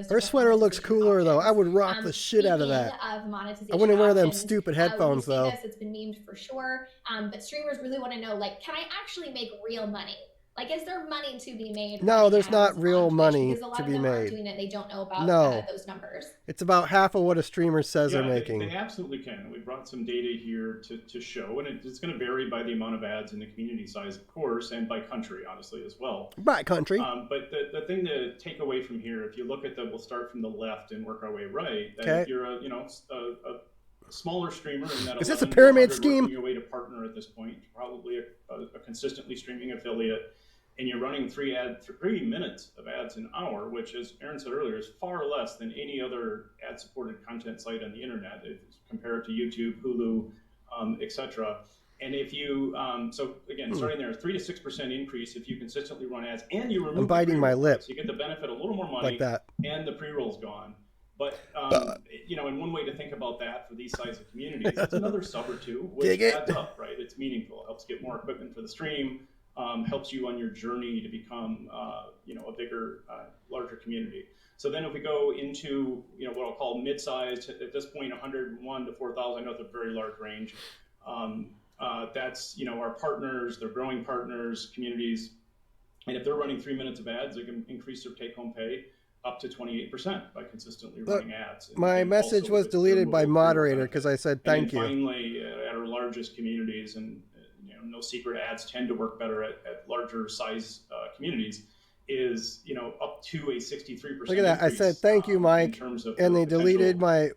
Her sweater looks cooler though. I would rock the shit out of that. I wouldn't wear them stupid headphones though. It's been memed for sure, but streamers really want to know, like, can I actually make real money? Like, is there money to be made? No, there's not real money to be made. Doing it, they don't know about those numbers. It's about half of what a streamer says they're making. They absolutely can. We brought some data here to show, and it's going to vary by the amount of ads and the community size, of course, and by country, honestly, as well. By country. But the thing to take away from here, if you look at we'll start from the left and work our way right. That if you're a smaller streamer, and that is this a pyramid scheme? Your way to partner at this point, probably a consistently streaming affiliate, and you're running 3 minutes of ads an hour, which, as Aaron said earlier, is far less than any other ad-supported content site on the internet, compared to YouTube, Hulu, etc. And if you, so again, starting there, 3 to 6% increase if you consistently run ads, and you remove. I'm biting my lip. So you get the benefit, a little more money, like that, and the pre-roll's gone. But and one way to think about that for these size of communities, it's another sub or two, which adds up, right? It's meaningful. It helps get more equipment for the stream. Helps you on your journey to become, a bigger, larger community. So then if we go into, what I'll call mid-sized, at this point, 101 to 4,000, I know it's a very large range. That's, our partners, they're growing partners, communities. And if they're running 3 minutes of ads, they can increase their take-home pay up to 28% by consistently running ads. My message was deleted by moderator because I said thank you. Finally, at our largest communities, and no secret, ads tend to work better at larger size communities, is up to a 63%. Look at that! I said thank you, Mike, and they deleted my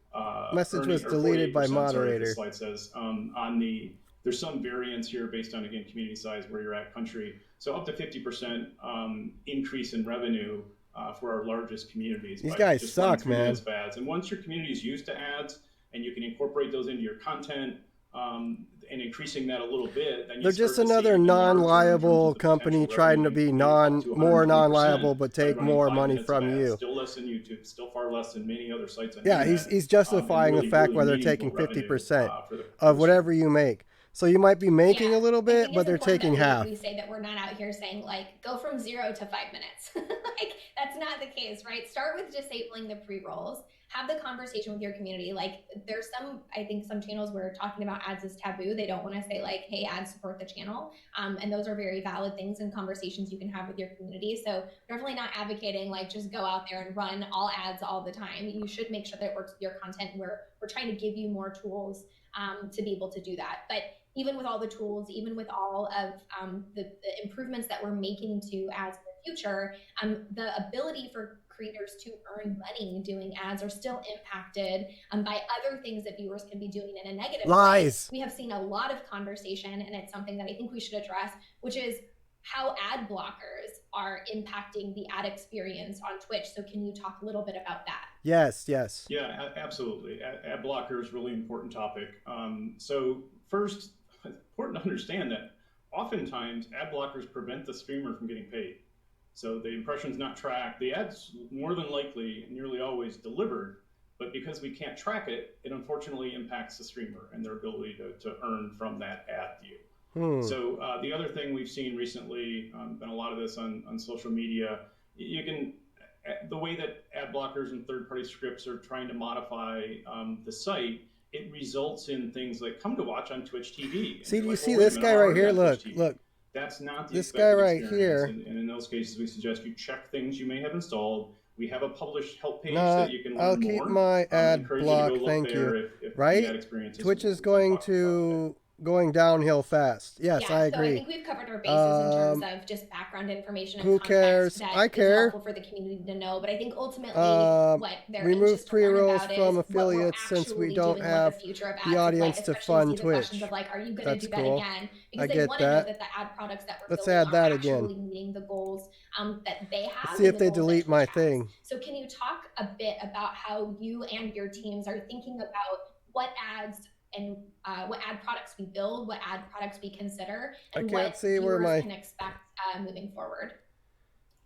message was deleted by moderator. Sorry, the slide says there's some variance here based on, again, community size, where you're at, country. So up to 50% increase in revenue for our largest communities. These guys suck, man. Ads. And once your community is used to ads and you can incorporate those into your content, and increasing that a little bit, then they're just another non-liable company trying to be more non-liable but take more money from you. Still less than YouTube, still far less than many other sites on the internet. He's justifying the fact why they're taking 50% of whatever you make. So you might be making a little bit, but they're taking half. We say that we're not out here saying, like, go from 0 to 5 minutes. Like, that's not the case, right? Start with disabling the pre-rolls. Have the conversation with your community. Like, there's I think some channels where talking about ads is taboo. They don't want to say, like, hey, ads support the channel. And those are very valid things and conversations you can have with your community. So definitely not advocating, like, just go out there and run all ads all the time. You should make sure that it works with your content. We're trying to give you more tools to be able to do that. But even with all the tools, even with all of the improvements that we're making to ads in the future, the ability for creators to earn money doing ads are still impacted by other things that viewers can be doing in a negative way. We have seen a lot of conversation, and it's something that I think we should address, which is how ad blockers are impacting the ad experience on Twitch. So can you talk a little bit about that? Yes, yes. Yeah, absolutely. Ad blocker is a really important topic. So first, it's important to understand that oftentimes ad blockers prevent the streamer from getting paid. So the impression's not tracked. The ad's more than likely, nearly always delivered, but because we can't track it, it unfortunately impacts the streamer and their ability to earn from that ad view. Hmm. So the other thing we've seen recently, been a lot of this on social media, you can the way that ad blockers and third-party scripts are trying to modify the site, it results in things like come to watch on Twitch TV. And See, do you're you like, see well, wait a this minute, guy I'm right already here? on Twitch Look, TV. look. That's not the This guy expected right experience. here. And in those cases, we suggest you check things you may have installed. We have a published help page Nah, that you can I'll learn keep more. my I ad encourage you to block, go look thank you. there if the ad Right? experience Twitch isn't is what we going talked about today. going downhill fast. Yes, I Yeah, so I agree. think we've covered our bases in terms of just background information and Who context cares? that I is care. helpful for the community to know. But I think ultimately what they're Remove anxious to learn pre-rolls about from is what we're affiliates since we actually don't doing, what have the future of the ads look like, audience to especially fund see the questions Twitch. of like, are you going to That's do that cool. again? I Because they get want to know that. that the ad products that we're Let's building add are that again. actually meeting the goals that they have. Let's see if and the they goals that delete my Twitch has. thing. So can you talk a bit about how you and your teams are thinking about what ads and what ad products we build, what ad products we consider, and what see where viewers my can expect moving forward?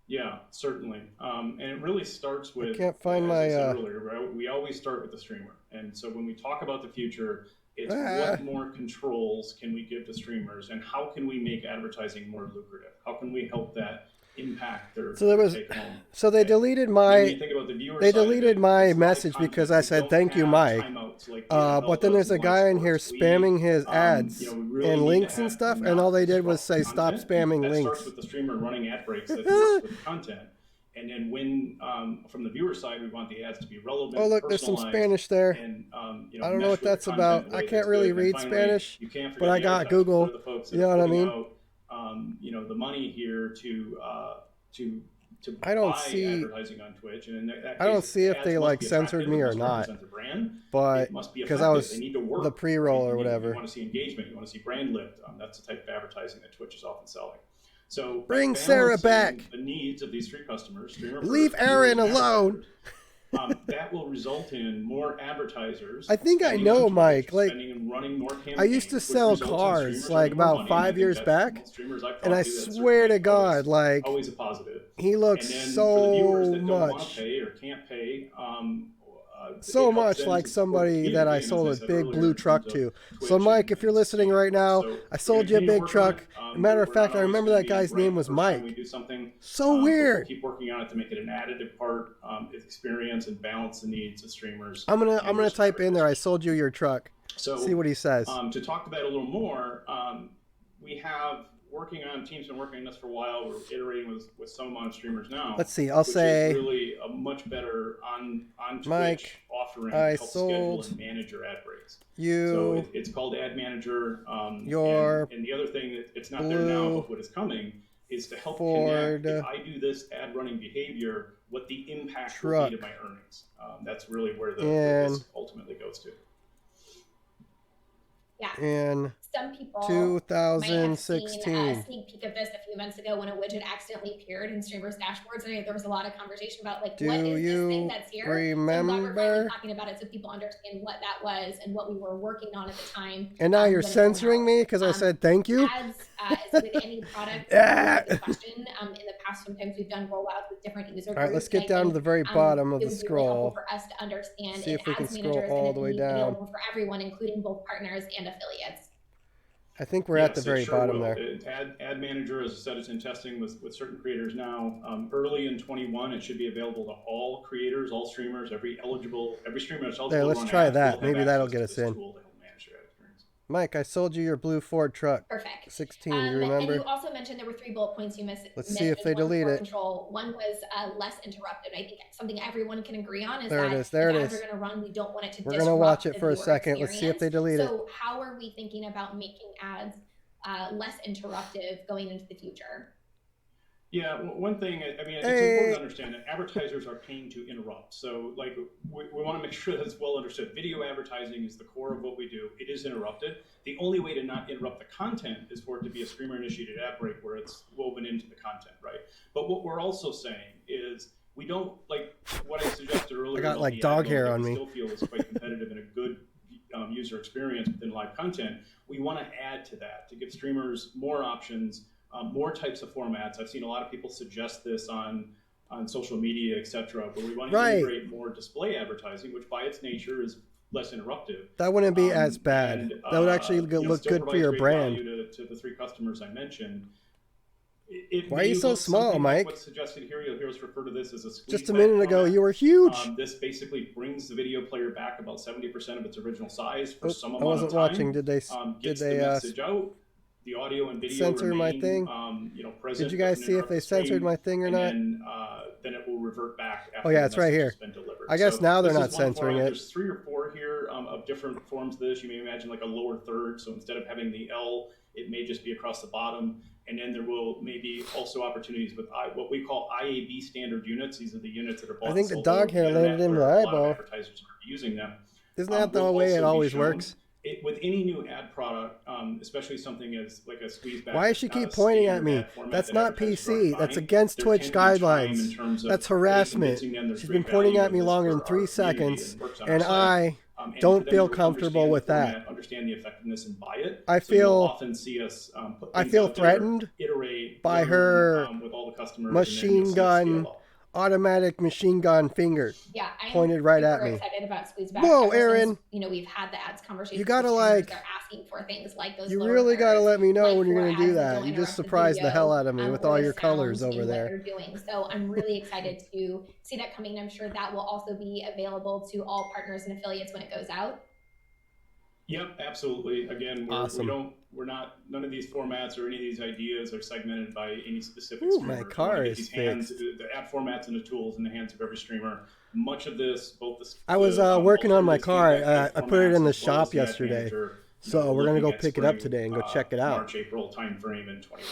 Yeah, certainly. And it really starts with, can't find as my, I said earlier, right? We always start with the streamer. And so when we talk about the future, it's what more controls can we give to streamers and how can we make advertising more lucrative? How can we help that impact their take home? So they deleted When my you think about the viewer side of it, my it's live message content. because I We said don't thank you, have Mike. timeouts like the But then NFL there's does a in guy live in here sports. spamming his ads We really and need links to and have stuff, and not all they did just was say stop content. spamming That links. starts with the streamer running ad breaks that works with content. And then when, from the viewer side, we want the ads to be relevant, Oh, look, there's some personalized, Spanish there. and I don't know what that's about. I can't really read Spanish, you can't forget but I the got advertisers. Google. They're the folks that You know are what I putting mean? out, the money here to I don't buy see. advertising on Twitch, and in that I don't case, see if ads they must like be censored attractive, me it or must not. represent their brand, But it must be because effective. I was they need to work. the pre-roll right? or whatever. You want to see engagement. You want to see brand lift. That's the type of advertising that Twitch is often selling. So bring Sarah back. The needs of these three customers, streamer Leave first, Aaron viewers, and alone. that will result in more advertisers. I think I spending know, on Twitch, Mike. Like, spending and running more campaigns, I used to which sell results in cars streamers like earning more about money, 5 years that's back, most streamers I've talked and I to, that's swear to certainly God, like always a positive. he looks And then so for the viewers that don't want much. to pay or can't pay, So it helps much them like to support the somebody community, that I and as sold a said big earlier, blue in truck terms to. of So Twitch Mike, if you're listening right now, so I sold you a big truck. A matter of fact, I remember that guy's name was Mike. We do something, So weird. We'll keep working on it to make it an additive part, experience and balance the needs of streamers. I'm gonna type in there. I sold you your truck. So see what he says. To talk about it a little more, we have teams been working on this for a while. We're iterating with some amount of streamers now. Let's see. I'll say is really a much better on Twitch Mike, offering I to help schedule and manage your ad breaks. So it's called Ad Manager. And the other thing that it's not there now, but what is coming is to help connect. If I do this ad running behavior, what the impact will be to my earnings. That's really where this ultimately goes to. Yeah. In some people 2016. might have seen a sneak peek of this a few months ago when a widget accidentally appeared in streamers' dashboards. And there was a lot of conversation about what is this thing that's here? Remember? So I'm glad we're finally talking about it so people understand what that was and what we were working on at the time. And now you're censoring me because I said thank you? Ads is with any product. Good question. In the past, sometimes we've done rollouts with different user groups. All right, let's get down to the very bottom of the scroll. Really for us to understand see if we can Ads scroll Manager is all the way down. available for everyone, including both partners and affiliates. I think we're at the very bottom there. Ad Manager, as I said, is in testing with certain creators now. Early in 21, it should be available to all creators, all streamers, every streamer that's eligible. There, let's try that. Maybe that'll get us in. Mike, I sold you your blue Ford truck. Perfect. 16, you remember? And you also mentioned there were 3 bullet points you missed. Let's see if they delete it. Control. One was less interrupted. I think something everyone can agree on is there that it is. There it ads is. are going to run. We don't want it to We're going to watch it for a second. Let's see if they delete it. So how are we thinking about making ads less interruptive going into the future? Yeah, one thing, I mean, it's important to understand that advertisers are paying to interrupt. So, like, we want to make sure that it's well understood. Video advertising is the core of what we do. It is interrupted. The only way to not interrupt the content is for it to be a streamer-initiated ad break where it's woven into the content, right? But what we're also saying is we don't, like, what I suggested earlier, I got about like the ad dog mode hair that on we me. still feel is quite competitive and a good user experience within live content. We want to add to that to give streamers more options, more types of formats. I've seen a lot of people suggest this on social media, etc., but we want to Right. integrate more display advertising, which by its nature is less interruptive. That wouldn't be as bad. And, That would actually look still good for provides your great brand. value to the 3 customers I mentioned. It Why are may you so look small, something like Mike? what's suggested here. You'll hear us refer to this as a squeeze Just a back minute ago, format. you were huge. This basically brings the video player back about 70% of its original size for some I amount wasn't of time. watching. Did they Gets the message out. The audio and video censor remain, my thing? present. Did you guys see if they censored my thing or not? Then it will revert back after Oh yeah, the it's right message here. has been delivered. I guess now they're this not is one censoring format. it. There's 3 or 4 here of different forms of this. You may imagine like a lower third. So instead of having the L, it may just be across the bottom. And then there will maybe also opportunities with what we call IAB standard units. These are the units that are bought. I think the and sold dog over hair the internet landed in where my a lot of eyeball. advertisers are using them. Isn't that the will way it also be always shown. works? With any new ad product, especially something as like a squeeze back. Why does she keep pointing at me? That's not PC. That's against Twitch guidelines. That's harassment. She's been pointing at me longer than 3 seconds, and I don't feel comfortable with that. Understand the effectiveness and buy it. I So you'll feel often see us put I things feel out there, threatened iterate, by learn, her with all the customers, machine and then you'll see it gun, scale up. automatic machine gun finger Yeah, I'm pointed right super at me. excited about squeeze back. Whoa, Ever Aaron. since, we've had the ads conversation. You gotta, with streamers, like- they're asking for things like those. You lower really gotta thirds, let me know like when you're for gonna do ads that. don't You just interrupt the surprised the video, hell out of me with all or your the colors sound over in what there. they're doing. So I'm really excited to see that coming. I'm sure that will also be available to all partners and affiliates when it goes out. Yep, absolutely. Again, Awesome. none of these formats or any of these ideas are segmented by any specific Ooh, streamer. my We wanna car get is these hands, fixed. the ad formats and the tools in the hands of every streamer. Much of this, both the I was working on my alternative car. feedback I put it in the formats as well as shop the ad yesterday. manager, So we're gonna looking go at pick it up spring, today and go check it out. March, April timeframe in 21.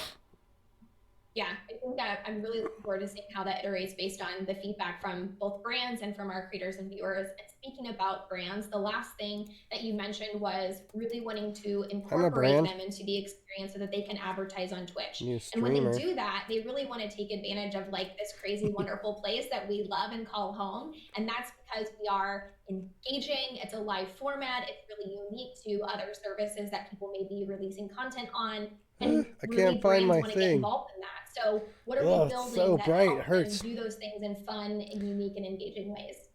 Yeah, I think that I'm really looking forward to seeing how that iterates based on the feedback from both brands and from our creators and viewers. And speaking about brands, the last thing that you mentioned was really wanting to incorporate brand. them into the experience so that they can advertise on Twitch. New And when streamer. they do that, they really want to take advantage of like this crazy, wonderful place that we love and call home. And that's because we are engaging. It's a live format. It's really unique to other services that people may be releasing content on. And I really can't find brands my want to get thing. involved in that. So what are Oh, we it's building so that bright, help it hurts. them do those things in fun and unique and engaging ways?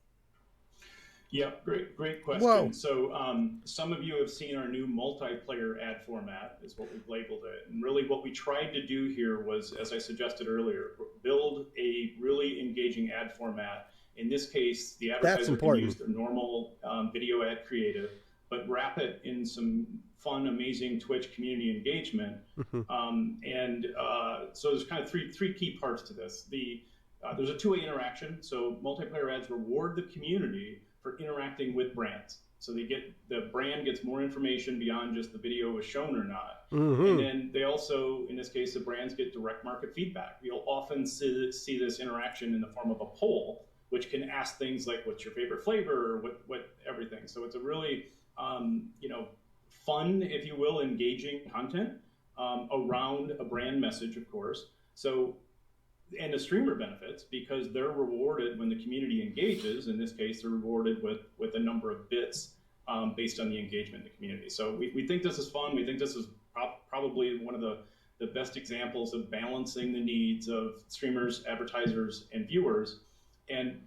Yeah, great question. Whoa. So some of you have seen our new multiplayer ad format, is what we've labeled it. And really what we tried to do here was, as I suggested earlier, build a really engaging ad format. In this case, the advertiser can use their normal video ad creative, but wrap it in some fun, amazing Twitch community engagement. So there's kind of three key parts to this. There's a two-way interaction. So multiplayer ads reward the community for interacting with brands. So the brand gets more information beyond just the video was shown or not. And then they also, in this case, the brands get direct market feedback. You'll often see this interaction in the form of a poll, which can ask things like, what's your favorite flavor, or what everything. So it's a really, fun, if you will, engaging content around a brand message, of course. So, and the streamer benefits because they're rewarded when the community engages. In this case, they're rewarded with a number of bits based on the engagement in the community. So we think this is fun. We think this is probably one of the best examples of balancing the needs of streamers, advertisers, and viewers. And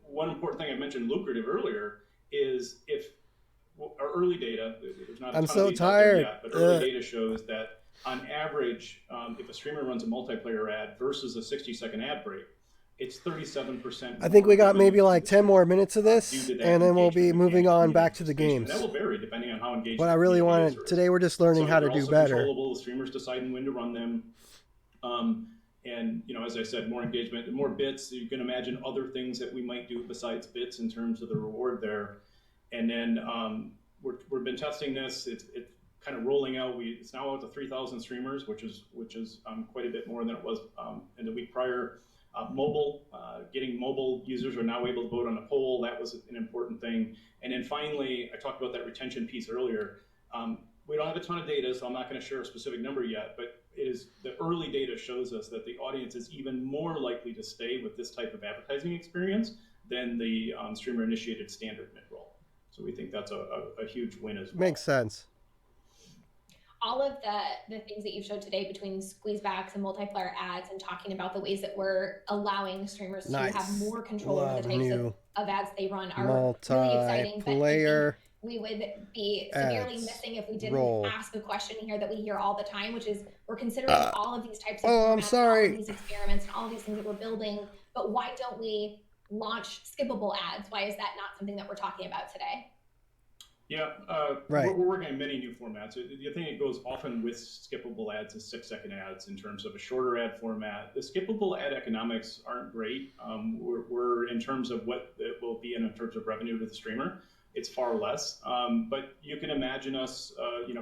one important thing I mentioned, lucrative earlier, is if our early data, there's not a ton I'm so of these out there tired. yet, but early data shows that on average, if a streamer runs a multiplayer ad versus a 60-second ad break, it's 37%. I think we got maybe like 10 more minutes of due this, to that and then we'll be engagement moving and on community back to the participation. games. And that will vary depending on how engaged. What I really the wanted user is. today, we're just learning So how to they're do also better. Controllable. The streamers deciding when to run them. And as I said, more engagement, more bits. You can imagine other things that we might do besides bits in terms of the reward there. And then we've been testing this. It's kind of rolling out. It's now out to 3,000 streamers, which is quite a bit more than it was in the week prior. Getting mobile users are now able to vote on a poll. That was an important thing. And then finally, I talked about that retention piece earlier. We don't have a ton of data, so I'm not going to share a specific number yet, but the early data shows us that the audience is even more likely to stay with this type of advertising experience than the streamer-initiated standard mid-roll. So we think that's a huge win as well. Makes sense. All of the things that you showed today between squeeze backs and multiplayer ads and talking about the ways that we're allowing streamers to have more control over the types of ads they run are really exciting. But I think we would be severely missing if we didn't ask a question here that we hear all the time, which is we're considering all of these types of formats, all of these experiments, and all of these things that we're building, but why don't we launch skippable ads? Why is that not something that we're talking about today? Yeah, we're working on many new formats. The thing that goes often with skippable ads is 6-second ads in terms of a shorter ad format. The skippable ad economics aren't great. We're in terms of what it will be in terms of revenue to the streamer, it's far less. But you can imagine us,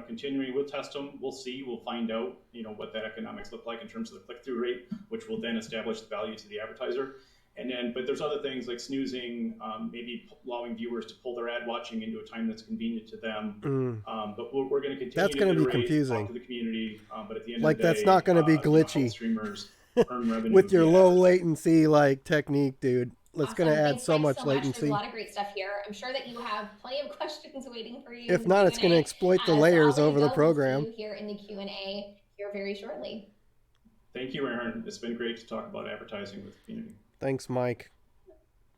continuing. We'll test them. We'll see. We'll find out, what that economics look like in terms of the click-through rate, which will then establish the value to the advertiser. And then, but there's other things like snoozing, maybe allowing viewers to pull their ad watching into a time that's convenient to them. But we're going to continue. That's going to be confusing. Talk to the community, but at the end like of the day, that's not going to be glitchy. Streamers earn revenue with your low latency technique, dude. It's going to add so much latency. There's a lot of great stuff here. I'm sure that you have plenty of questions waiting for you. If not, it's going to exploit the layers over the program. We'll see you here in the Q&A here very shortly. Thank you, Aaron. It's been great to talk about advertising with the community. Thanks, Mike.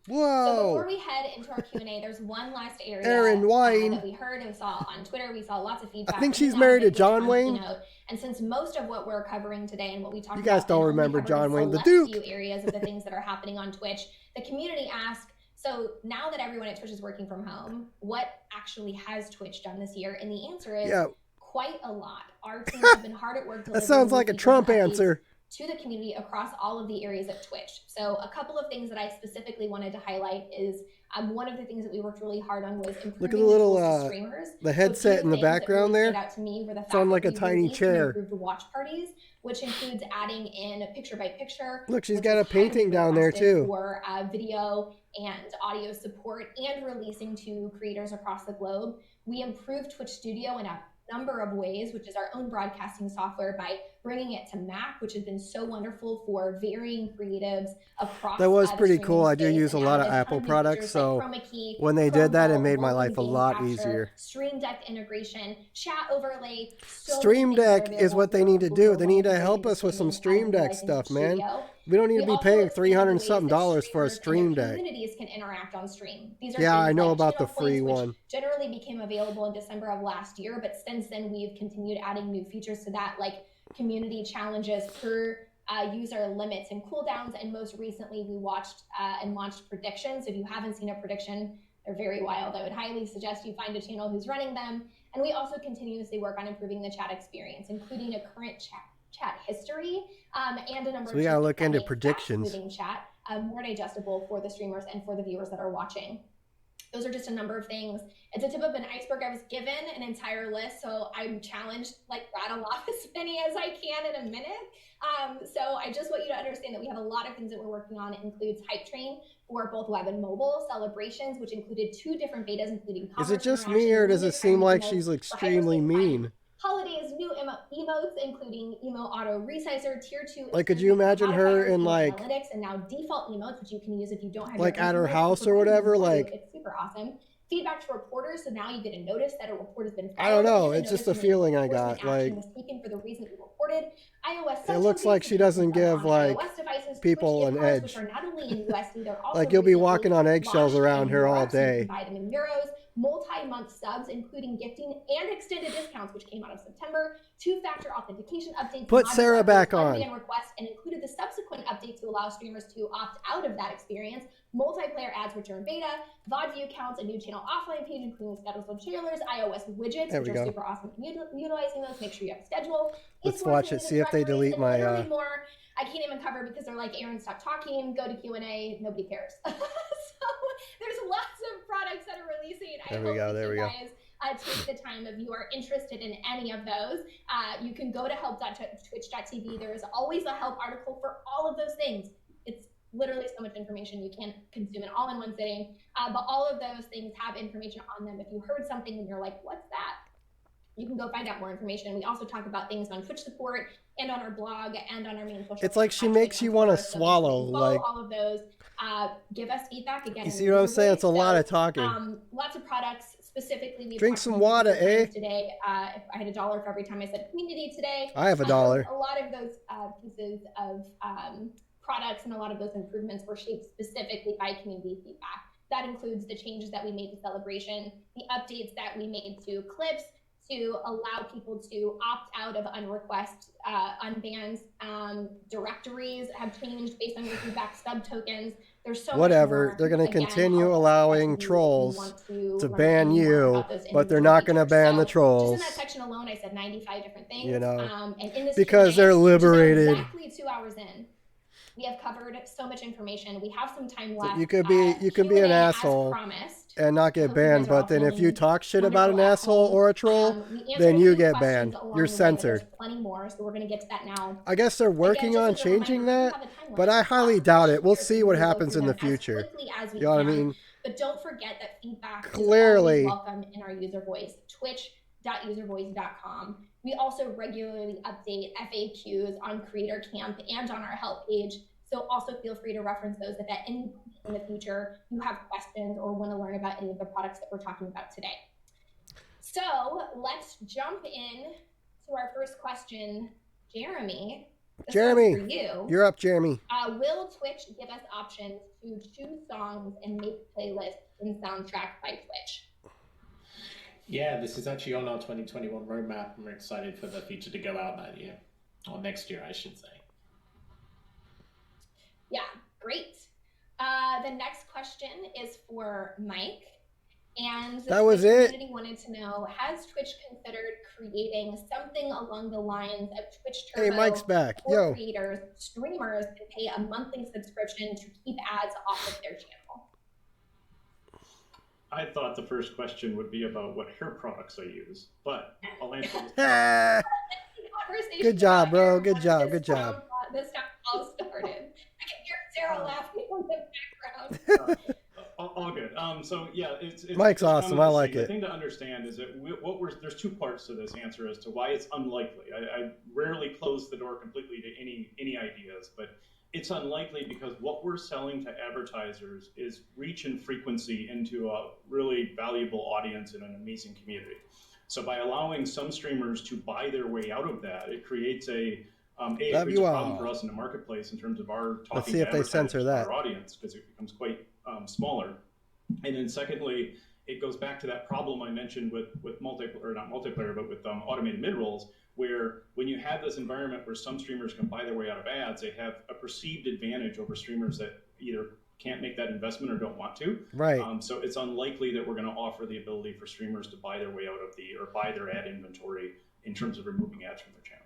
Whoa! So before we head into our Q&A, there's one last area Aaron Wayne. that we heard and saw on Twitter. We saw lots of feedback. I think she's married to John Wayne. And since most of what we're covering today and what we talked about, you guys don't remember John Wayne, the Duke. Few areas of the things that are happening on Twitch. The community asked, so now that everyone at Twitch is working from home, what actually has Twitch done this year? And the answer is quite a lot. Our team has been hard at work. That sounds like a Trump answer. To the community across all of the areas at Twitch. So a couple of things that I specifically wanted to highlight is one of the things that we worked really hard on was improving Look at the little streamers. The headset in the background really there. Out to me were the it's on like a tiny chair. Improved watch parties, which includes adding in picture by picture. Look, she's got a painting down there too. For video and audio support and releasing to creators across the globe. We improved Twitch Studio in a number of ways, which is our own broadcasting software, by bringing it to Mac, which has been so wonderful for varying creatives across. That was pretty cool. I do use a lot of Apple products, so when they did that, it made my life a lot easier. Stream Deck integration, chat overlay. Stream Deck is what they need to do. They need to help us with some Stream Deck stuff, man. We don't need to be paying $300 and something for a Stream Deck. Communities can interact on stream. These are I know about the free one. Generally became available in December of last year, but since then we've continued adding new features to that, like community challenges per user limits and cooldowns. And most recently, we watched and launched predictions. If you haven't seen a prediction, they're very wild. I would highly suggest you find a channel who's running them. And we also continuously work on improving the chat experience, including a current chat history and a number of. We gotta look into predictions. Chat more digestible for the streamers and for the viewers that are watching. Those are just a number of things. It's a tip of an iceberg. I was given an entire list, so I'm challenged rattle off as many as I can in a minute. So I just want you to understand that we have a lot of things that we're working on. It includes Hype Train for both web and mobile, celebrations, which included 2 different betas, including Is it just me, or does it seem like she's extremely mean? Holidays, new emotes, including emo auto resizer, tier 2. Could you imagine her in analytics, and now default emotes, which you can use if you don't have at her house or whatever. It's super awesome. Feedback to reporters, so now you get a notice that a report has been filed. I don't know. It's just a feeling I got. Was taken for the reason you reported. iOS. It looks like she doesn't give people an edge. Which are not only in USD, they're also you'll be walking on eggshells around her all day. Buy them in euros. Multi-month subs, including gifting and extended discounts, which came out of September. 2-factor authentication updates. Put Sarah back on. Request, and included the subsequent update to allow streamers to opt out of that experience. Multiplayer ads return beta. VOD view counts, a new channel offline page, including scheduled trailers, iOS widgets, which are super awesome. Utilizing those, make sure you have a schedule. Let's watch it. See if they delete my. More. I can't even cover because they're like, Aaron, stop talking. Go to Q&A. Nobody cares. So there's lots of products that are releasing. There we go. There we go. Take the time if you are interested in any of those. You can go to help.twitch.tv. There is always a help article for all of those things. It's literally so much information you can't consume it all in one sitting. But all of those things have information on them. If you heard something and you're like, what's that? you can go find out more information. We also talk about things on Twitch support and on our blog and on our main social. It's like she makes you want to swallow. Like, all of those. Give us feedback again. You see what I'm saying? It's a lot of talking. Lots of products specifically. We drink some water, eh? Today, if I had $1 for every time I said community today. I have $1. A lot of those pieces of products and a lot of those improvements were shaped specifically by community feedback. That includes the changes that we made to Celebration, the updates that we made to clips, to allow people to opt out of unbanned directories have changed based on your feedback. Sub tokens. There's so whatever. Much more. They're going to continue allowing trolls to ban you, but they're not going to ban the trolls. Just in that section alone, I said 95 different things. You know, and in this because Q&A, they're liberated. Exactly 2 hours in. We have covered so much information. We have some time left. So you could be an asshole and not get banned, but then if you talk shit about an asshole or a troll, then you get banned. You're censored. There's plenty more, so we're going to get to that now. I guess they're working on changing that, but I highly doubt it. We'll see what happens in the future. You know what I mean? But don't forget that feedback clearly is welcome in our user voice, twitch.uservoice.com. We also regularly update FAQs on Creator Camp and on our help page. So also feel free to reference those if at any point in the future you have questions or want to learn about any of the products that we're talking about today. So let's jump in to our first question. Jeremy, Jeremy, for you. You're up, Jeremy. Will Twitch give us options to choose songs and make playlists in soundtrack by Twitch? Yeah, this is actually on our 2021 roadmap, and we're excited for the feature to go out that year, or next year, I should say. Yeah, great. The next question is for Mike. And that was it. The community wanted to know, has Twitch considered creating something along the lines of Twitch Turbo? Hey, Mike's back. For creators, streamers can pay a monthly subscription to keep ads off of their channel. I thought the first question would be about what hair products I use, but I'll answer this. Good job, bro. Good job. Good job. This time all started. I can hear Sarah laughing in the background. All good. So yeah, it's Mike's awesome. I like it. The thing to understand is that there's two parts to this answer as to why it's unlikely. I rarely close the door completely to any ideas, but it's unlikely because what we're selling to advertisers is reach and frequency into a really valuable audience and an amazing community. So by allowing some streamers to buy their way out of that, it creates a problem for us in the marketplace in terms of our talking Let's see if they censor that. Our audience, because it becomes quite smaller. And then secondly, it goes back to that problem I mentioned with automated mid-rolls, where when you have this environment where some streamers can buy their way out of ads, they have a perceived advantage over streamers that either can't make that investment or don't want to. Right. So it's unlikely that we're going to offer the ability for streamers to buy their way out of or buy their ad inventory in terms of removing ads from their channel.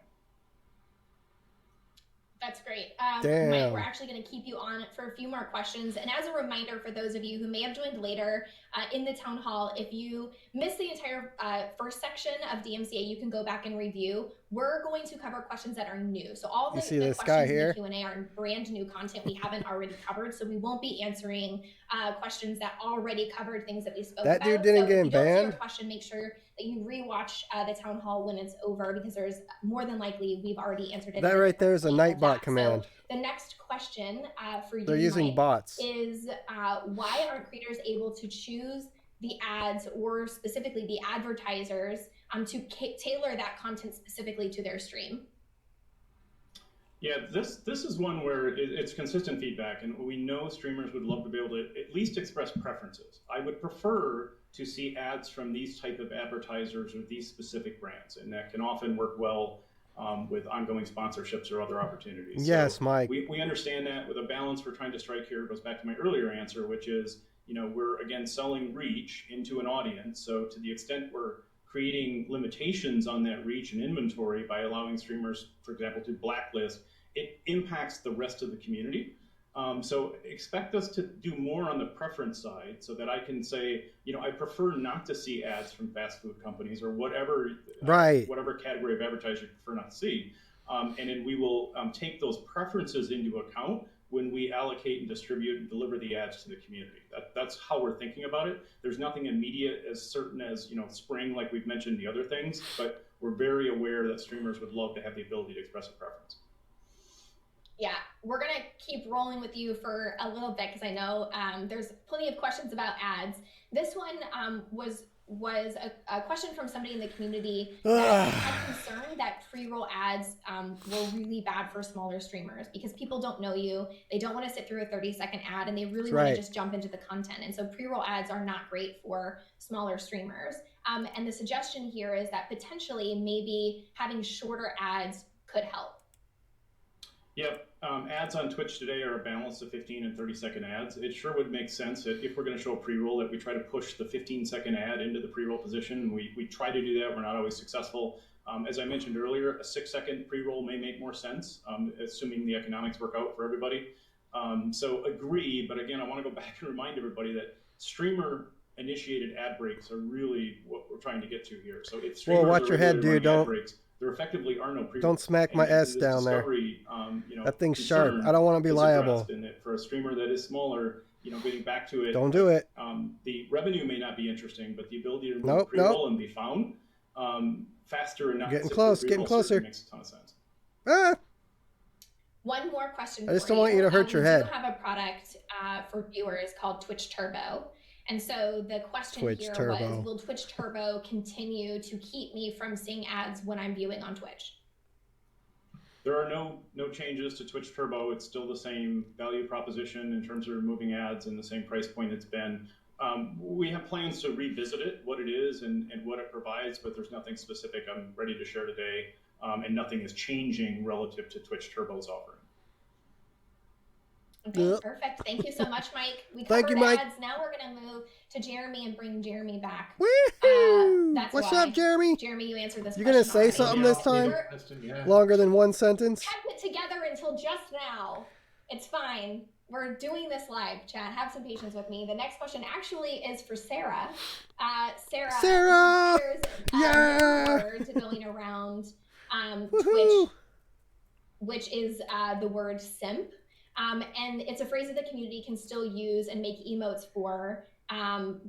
That's great. Damn. Mike, we're actually going to keep you on for a few more questions. And as a reminder for those of you who may have joined later in the town hall, if you missed the entire first section of DMCA, you can go back and review. We're going to cover questions that are new. So all the questions in the Q&A are brand new content we haven't already covered. So we won't be answering questions that already covered things that we spoke about. That dude didn't get banned? If you don't see your question, make sure that you rewatch the town hall when it's over, because there's more than likely we've already answered it. That right there is a Nightbot command. So the next question for you, they're using Mike, bots. Is why aren't creators able to choose the ads, or specifically the advertisers, to tailor that content specifically to their stream? Yeah, this is one where it's consistent feedback, and we know streamers would love to be able to at least express preferences. I would prefer to see ads from these type of advertisers or these specific brands, and that can often work well with ongoing sponsorships or other opportunities. Yes, so Mike. We understand that with a balance we're trying to strike here. It goes back to my earlier answer, which is, we're again selling reach into an audience. So to the extent we're creating limitations on that reach and inventory by allowing streamers, for example, to blacklist, it impacts the rest of the community. So expect us to do more on the preference side, so that I can say, I prefer not to see ads from fast food companies or whatever, whatever category of advertiser you prefer not to see. And then we will take those preferences into account, when we allocate and distribute and deliver the ads to the community. That's how we're thinking about it. There's nothing immediate as certain as, spring, like we've mentioned the other things, but we're very aware that streamers would love to have the ability to express a preference. Yeah, we're going to keep rolling with you for a little bit because I know there's plenty of questions about ads. This one was a question from somebody in the community that had concern that pre-roll ads were really bad for smaller streamers because people don't know you. They don't want to sit through a 30-second ad and they really want to just jump into the content. And so pre-roll ads are not great for smaller streamers. And the suggestion here is that potentially maybe having shorter ads could help. Yep. Ads on Twitch today are a balance of 15 and 30-second ads. It sure would make sense that if we're going to show a pre-roll that we try to push the 15-second ad into the pre-roll position. We try to do that. We're not always successful. As I mentioned earlier, a 6-second pre-roll may make more sense, assuming the economics work out for everybody. So agree, but again, I want to go back and remind everybody that streamer-initiated ad breaks are really what we're trying to get to here. So if streamers watch your head, dude. Ad breaks, there effectively are no pre-rolls. Don't smack my S down there. That thing's sharp. I don't want to be liable. For a streamer that is smaller, getting back to it. Don't do it. The revenue may not be interesting, but the ability to move pre-roll and be found faster and not getting close, getting closer. Makes a ton of sense. One more question. I just don't want you to hurt your head. We do have a product for viewers called Twitch Turbo. And so the question here was, will Twitch Turbo continue to keep me from seeing ads when I'm viewing on Twitch? There are no changes to Twitch Turbo. It's still the same value proposition in terms of removing ads and the same price point it's been. We have plans to revisit it, what it is and what it provides, but there's nothing specific I'm ready to share today, and nothing is changing relative to Twitch Turbo's offering. Okay, perfect. Thank you so much, Mike. We covered ads. Now we're going to move to Jeremy and bring Jeremy back. What's up, Jeremy? Jeremy, you answered this question. You're going to say something this time? Longer than one sentence? Kept it together until just now. It's fine. We're doing this live, chat. Have some patience with me. The next question actually is for Sarah. Sarah! There's words going around Twitch, which is the word simp. And it's a phrase that the community can still use and make emotes for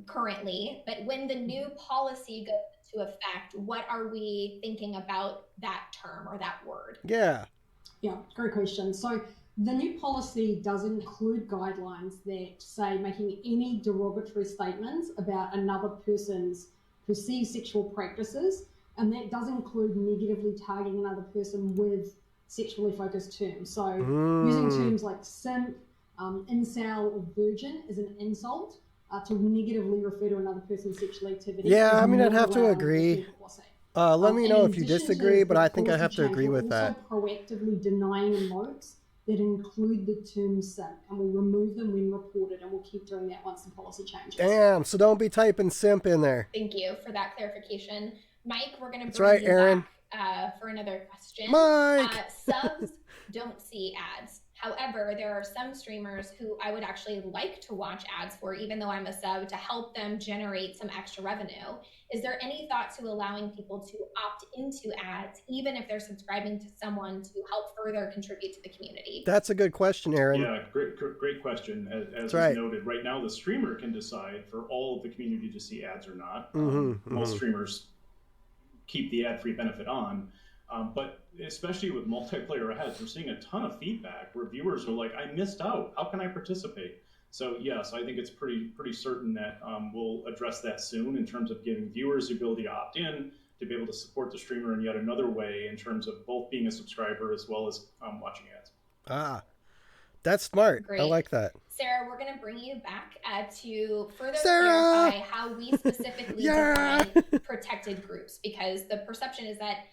currently. But when the new policy goes into effect, what are we thinking about that term or that word? Yeah, great question. So the new policy does include guidelines that say making any derogatory statements about another person's perceived sexual practices. And that does include negatively targeting another person with sexually focused terms. So using terms like simp, incel, or virgin is an insult to negatively refer to another person's sexual activity. Yeah, I mean, I'd have to agree. Let me know if you disagree, but I think I have to agree with that. We're also proactively denying emotes that include the term simp, and we'll remove them when reported, and we'll keep doing that once the policy changes. Damn, so don't be typing simp in there. Thank you for that clarification. Mike, we're going to bring you back for another question. Mike! Subs don't see ads. However, there are some streamers who I would actually like to watch ads for, even though I'm a sub, to help them generate some extra revenue. Is there any thought to allowing people to opt into ads, even if they're subscribing to someone to help further contribute to the community? That's a good question, Aaron. Yeah, great question. As was noted, right now the streamer can decide for all of the community to see ads or not. Most streamers keep the ad-free benefit on. But especially with multiplayer ads, we're seeing a ton of feedback where viewers are like, I missed out. How can I participate? So yes, I think it's pretty certain that we'll address that soon in terms of giving viewers the ability to opt in, to be able to support the streamer in yet another way in terms of both being a subscriber as well as watching ads. That's smart. Great. I like that. Sarah, we're going to bring you back to further clarify how we specifically define protected groups, because the perception is that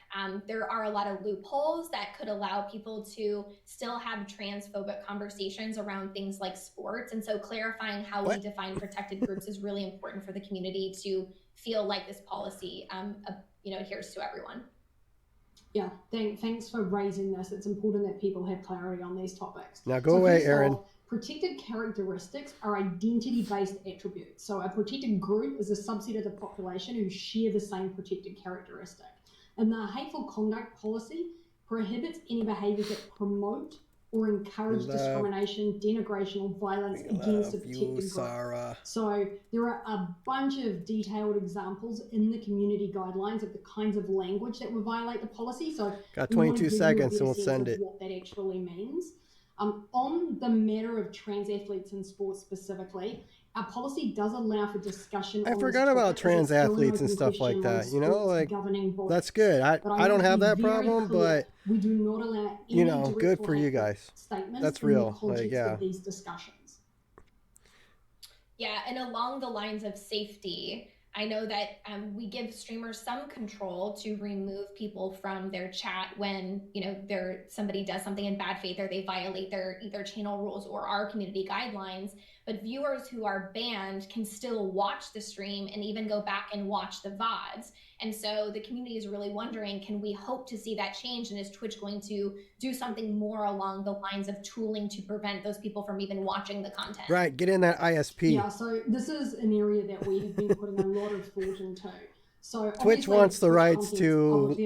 there are a lot of loopholes that could allow people to still have transphobic conversations around things like sports. And so clarifying how we define protected groups is really important for the community to feel like this policy adheres to everyone. Yeah, thanks for raising this. It's important that people have clarity on these topics. Now go away, Aaron. Protected characteristics are identity-based attributes. So a protected group is a subset of the population who share the same protected characteristic. And the hateful conduct policy prohibits any behaviors that promote or encourage discrimination, denigration, or violence against a protected group. Sarah. So there are a bunch of detailed examples in the community guidelines of the kinds of language that will violate the policy. So got 22 seconds and we'll send it. What that actually means. On the matter of trans athletes in sports specifically, our policy does allow for discussion. I forgot about trans athletes and stuff like that. You know, like that's good. I don't have that problem, but we do not allow any, you know, good for you guys. Statements that's real. In the context like, yeah. of these discussions. Yeah, and along the lines of safety, I know that we give streamers some control to remove people from their chat when, you know, somebody does something in bad faith or they violate their either channel rules or our community guidelines. But viewers who are banned can still watch the stream and even go back and watch the VODs. And so the community is really wondering, can we hope to see that change? And is Twitch going to do something more along the lines of tooling to prevent those people from even watching the content? Right, get in that ISP. Yeah, so this is an area that we have been putting a lot of thought into. So Twitch wants the rights to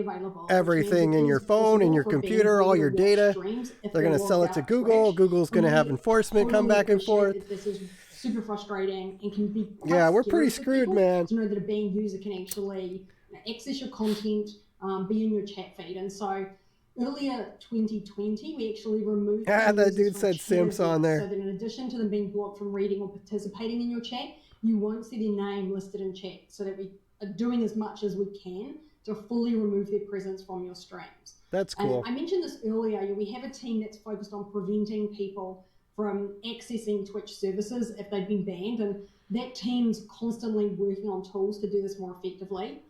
everything in your phone, in your computer, all your data. They're going to sell it to Google. Google's going to have enforcement come back and forth. This is super frustrating and can be yeah, we're pretty screwed, man. To know that a banned user can actually access your content, be in your chat feed. And so earlier 2020, we actually removed that dude said simps on there. So that in addition to them being blocked from reading or participating in your chat, you won't see their name listed in chat, so that we are doing as much as we can to fully remove their presence from your streams. That's cool. And I mentioned this earlier. We have a team that's focused on preventing people from accessing Twitch services if they've been banned, and that team's constantly working on tools to do this more effectively.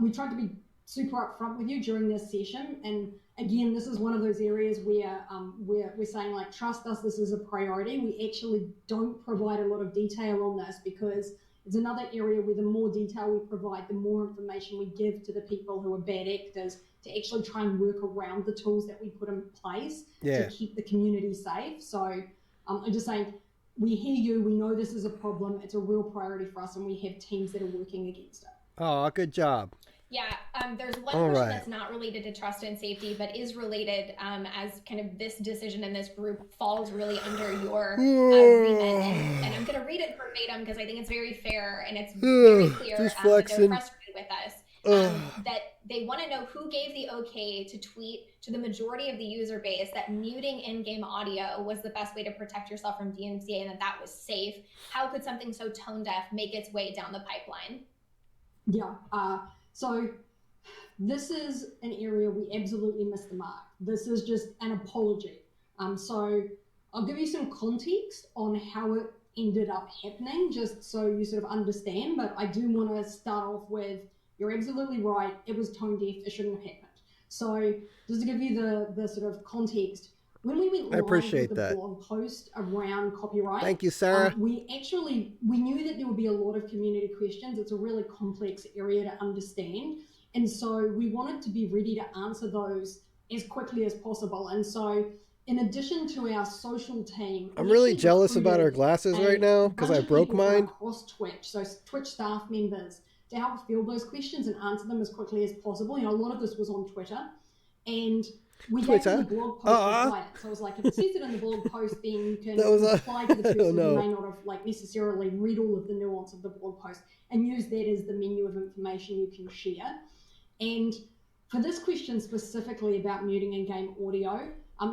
We tried to be super upfront with you during this session, and again, this is one of those areas where we're saying, like, trust us, this is a priority. We actually don't provide a lot of detail on this because it's another area where the more detail we provide, the more information we give to the people who are bad actors to actually try and work around the tools that we put in place to keep the community safe. So I'm just saying, we hear you, we know this is a problem, it's a real priority for us, and we have teams that are working against it. Oh, good job. Yeah, there's one question that's not related to trust and safety, but is related as kind of this decision in this group falls really under your remit. And I'm going to read it verbatim because I think it's very fair and it's very clear that they're frustrated with us. That they want to know who gave the okay to tweet to the majority of the user base that muting in-game audio was the best way to protect yourself from DMCA and that was safe. How could something so tone-deaf make its way down the pipeline? Yeah, so this is an area we absolutely missed the mark. This is just an apology. So I'll give you some context on how it ended up happening, just so you sort of understand, but I do want to start off with, you're absolutely right, it was tone deaf, it shouldn't have happened. So just to give you the sort of context, when we went live with the blog post around copyright, thank you, Sarah. We knew that there would be a lot of community questions. It's a really complex area to understand. And so we wanted to be ready to answer those as quickly as possible. And so in addition to our social team, I'm really jealous about our glasses right now because I broke mine. Across Twitch, so Twitch staff members, to help field those questions and answer them as quickly as possible. You know, a lot of this was on Twitter. And we gave the blog post guidance. So I was like, if it says it in the blog post, then you can reply to the person who may not have necessarily read all of the nuance of the blog post and use that as the menu of information you can share. And for this question specifically about muting in-game audio,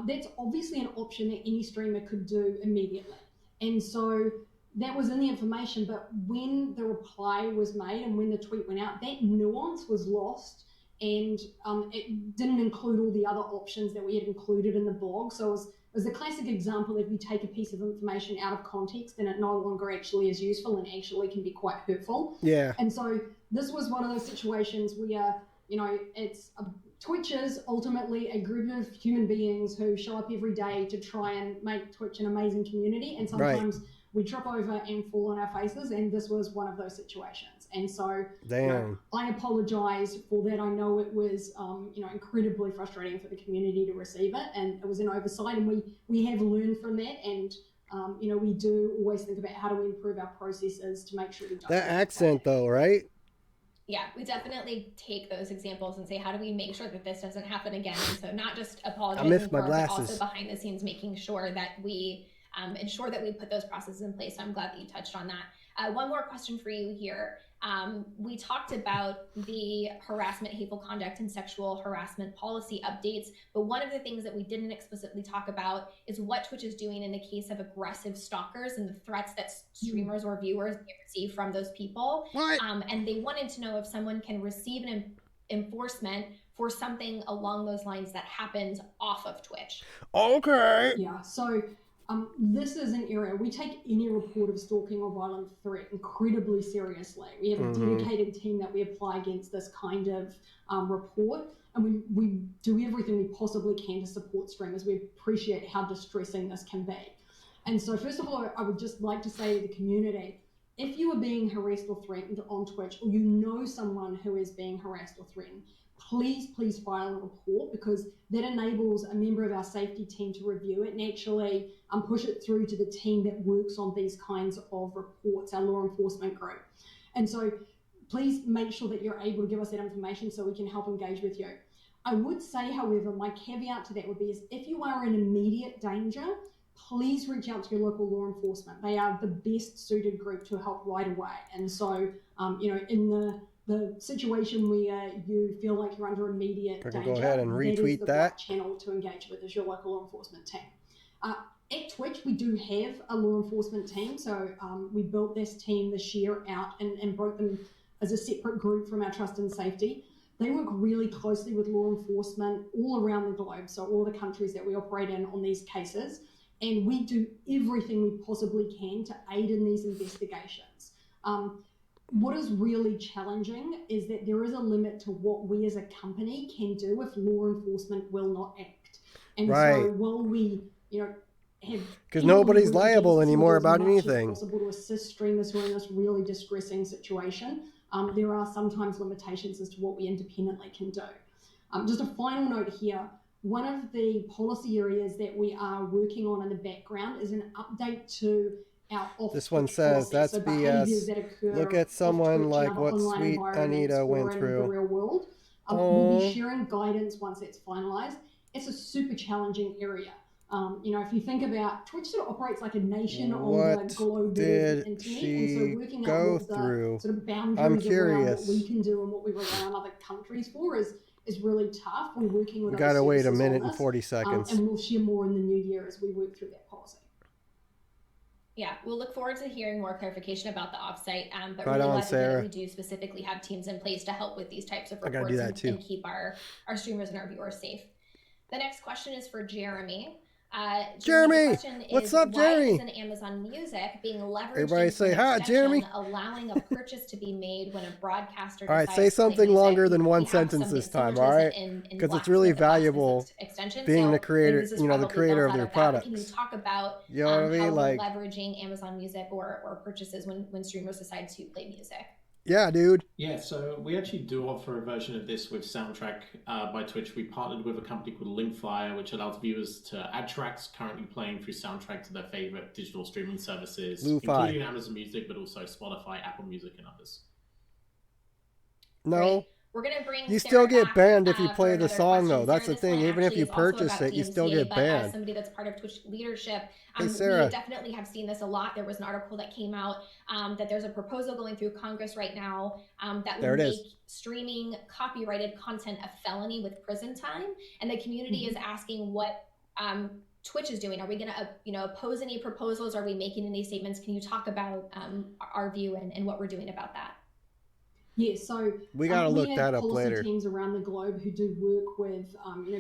that's obviously an option that any streamer could do immediately. And so that was in the information, but when the reply was made and when the tweet went out, that nuance was lost. And it didn't include all the other options that we had included in the blog. So it was the classic example, if you take a piece of information out of context, then it no longer actually is useful and actually can be quite hurtful. Yeah. And so this was one of those situations where, you know, Twitch is ultimately a group of human beings who show up every day to try and make Twitch an amazing community. And sometimes we trip over and fall on our faces, and this was one of those situations. And so you know, I apologize for that. I know it was incredibly frustrating for the community to receive it, and it was an oversight, and we have learned from that, and we do always think about how do we improve our processes to make sure we don't. That accent though, right? Yeah, we definitely take those examples and say, how do we make sure that this doesn't happen again? And so not just apologizing my for, but also glasses. behind the scenes making sure that we ensure that we put those processes in place. So I'm glad that you touched on that. One more question for you here. We talked about the harassment, hateful conduct, and sexual harassment policy updates, but one of the things that we didn't explicitly talk about is what Twitch is doing in the case of aggressive stalkers and the threats that streamers or viewers may receive from those people. What? And they wanted to know if someone can receive an enforcement for something along those lines that happens off of Twitch. Okay. Yeah, so this is an area we take any report of stalking or violent threat incredibly seriously. We have a dedicated team that we apply against this kind of report, and we do everything we possibly can to support streamers. We appreciate how distressing this can be. And so first of all, I would just like to say to the community, if you are being harassed or threatened on Twitch, or you know someone who is being harassed or threatened, please file a report, because that enables a member of our safety team to review it and actually push it through to the team that works on these kinds of reports, our law enforcement group. And so please make sure that you're able to give us that information so we can help engage with you. I would say, however, my caveat to that would be is if you are in immediate danger, please reach out to your local law enforcement. They are the best suited group to help right away. And so, in the situation where you feel like you're under immediate danger, go ahead and retweet that is the right channel to engage with is your local law enforcement team. At Twitch, we do have a law enforcement team. So we built this team this year out and broke them as a separate group from our trust and safety. They work really closely with law enforcement all around the globe, so all the countries that we operate in on these cases. And we do everything we possibly can to aid in these investigations. What is really challenging is that there is a limit to what we as a company can do if law enforcement will not act. And so while we, have, because nobody's liable anymore about anything, possible to assist streamers who are in this really distressing situation, there are sometimes limitations as to what we independently can do. Just a final note here. One of the policy areas that we are working on in the background is an update to our off-Twitch this one says policy. that's BS. Look at someone like what sweet Anita went through. The real world. We'll be sharing guidance once it's finalized. It's a super challenging area. If you think about Twitch, sort of operates like a nation on the globe that is the internet, and so working out what the sort of boundaries around what we can do and what we rely on other countries for is really tough. We're working with. We gotta wait a minute and 40 seconds, and we'll share more in the new year as we work through that policy. Yeah, we'll look forward to hearing more clarification about the offsite. But right really on, glad Sarah. that we do specifically have teams in place to help with these types of I reports gotta do that too. And keep our streamers and our viewers safe. The next question is for Jeremy. Jeremy, what's up, Jeremy? Why isn't Amazon Music being leveraged? Everybody say hi, Jeremy. Allowing a purchase to be made when a broadcaster. All right, say something longer than one sentence this time, all right? Because it's really valuable being the creator, the creator of their products. Can you talk about you know what I mean? How like leveraging Amazon Music or purchases when streamers decide to play music? Yeah, dude. Yeah, so we actually do offer a version of this with Soundtrack by Twitch. We partnered with a company called Linkflyer, which allows viewers to add tracks currently playing through Soundtrack to their favorite digital streaming services, including Amazon Music, but also Spotify, Apple Music, and others. No. Great. We're gonna bring. You still get banned if you play the song, though. That's the thing. Even if you purchase it, you still get banned. As somebody that's part of Twitch leadership, hey, Sarah. We definitely have seen this a lot. There was an article that came out that there's a proposal going through Congress right now that would make streaming copyrighted content a felony with prison time. And the community is asking what Twitch is doing. Are we going to, oppose any proposals? Are we making any statements? Can you talk about our view and what we're doing about that? Yeah, so we got to look that up later. Teams around the globe who do work with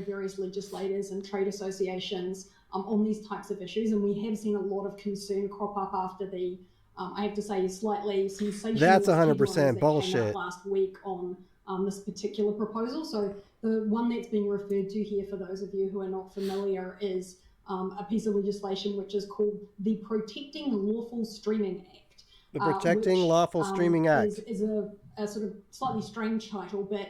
various legislators and trade associations on these types of issues, and we have seen a lot of concern crop up after the I have to say slightly sensational. That's 100% bullshit. That came out last week on this particular proposal. So the one that's being referred to here, for those of you who are not familiar, is a piece of legislation which is called the Protecting Lawful Streaming Act. The Protecting Lawful Streaming Act is a sort of slightly strange title, but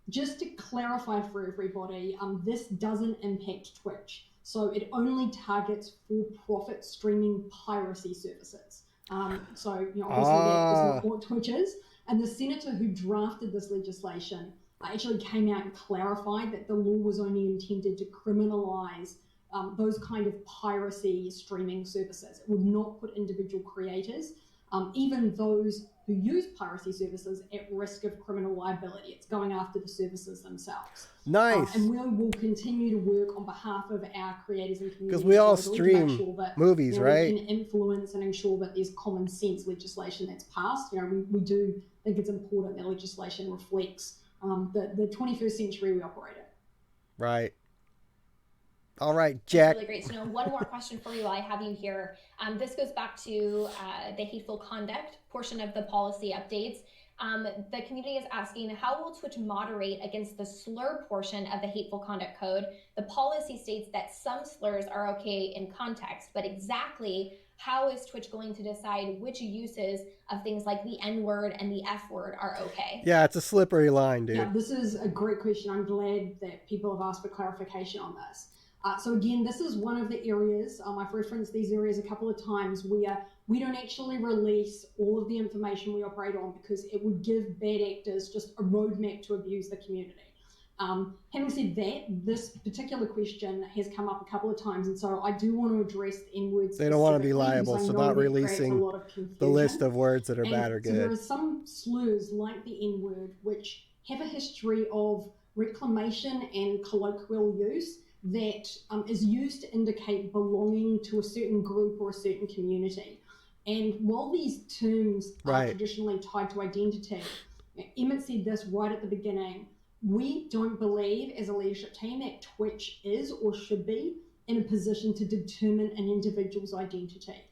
just to clarify for everybody, this doesn't impact Twitch. So it only targets for-profit streaming piracy services. So obviously that is not what Twitch is. And the senator who drafted this legislation actually came out and clarified that the law was only intended to criminalize those kind of piracy streaming services. It would not put individual creators, even those who use piracy services, at risk of criminal liability. It's going after the services themselves. Nice. And we will continue to work on behalf of our creators and communities. Because we all globally to stream make sure that, movies, right? We can influence and ensure that there's common sense legislation that's passed. We do think it's important that legislation reflects the 21st century we operate in. Right. All right, Jack. That's really great to know. One more question for you while I have you here. This goes back to the hateful conduct portion of the policy updates. The community is asking, how will Twitch moderate against the slur portion of the hateful conduct code? The policy states that some slurs are okay in context, but exactly how is Twitch going to decide which uses of things like the N-word and the F-word are okay? Yeah, it's a slippery line, dude. Yeah, this is a great question. I'm glad that people have asked for clarification on this. So again, this is one of the areas, I've referenced these areas a couple of times, where we don't actually release all of the information we operate on because it would give bad actors just a roadmap to abuse the community. Having said that, this particular question has come up a couple of times, and so I do want to address the N-words. They don't want to be liable, so not releasing the list of words that are bad or good. So there are some slurs like the N-word which have a history of reclamation and colloquial use that is used to indicate belonging to a certain group or a certain community. And while these terms are traditionally tied to identity, Emmett said this right at the beginning, we don't believe as a leadership team that Twitch is or should be in a position to determine an individual's identity.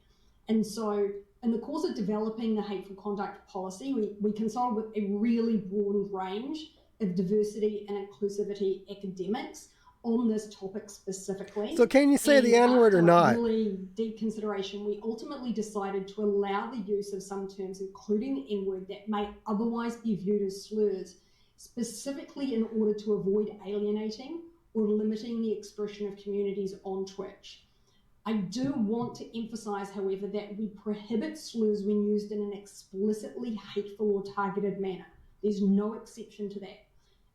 And so in the course of developing the hateful conduct policy, we consulted with a really broad range of diversity and inclusivity academics on this topic specifically. So can you say the N-word or not? After really deep consideration, we ultimately decided to allow the use of some terms, including the N-word, that may otherwise be viewed as slurs, specifically in order to avoid alienating or limiting the expression of communities on Twitch. I do want to emphasize, however, that we prohibit slurs when used in an explicitly hateful or targeted manner. There's no exception to that.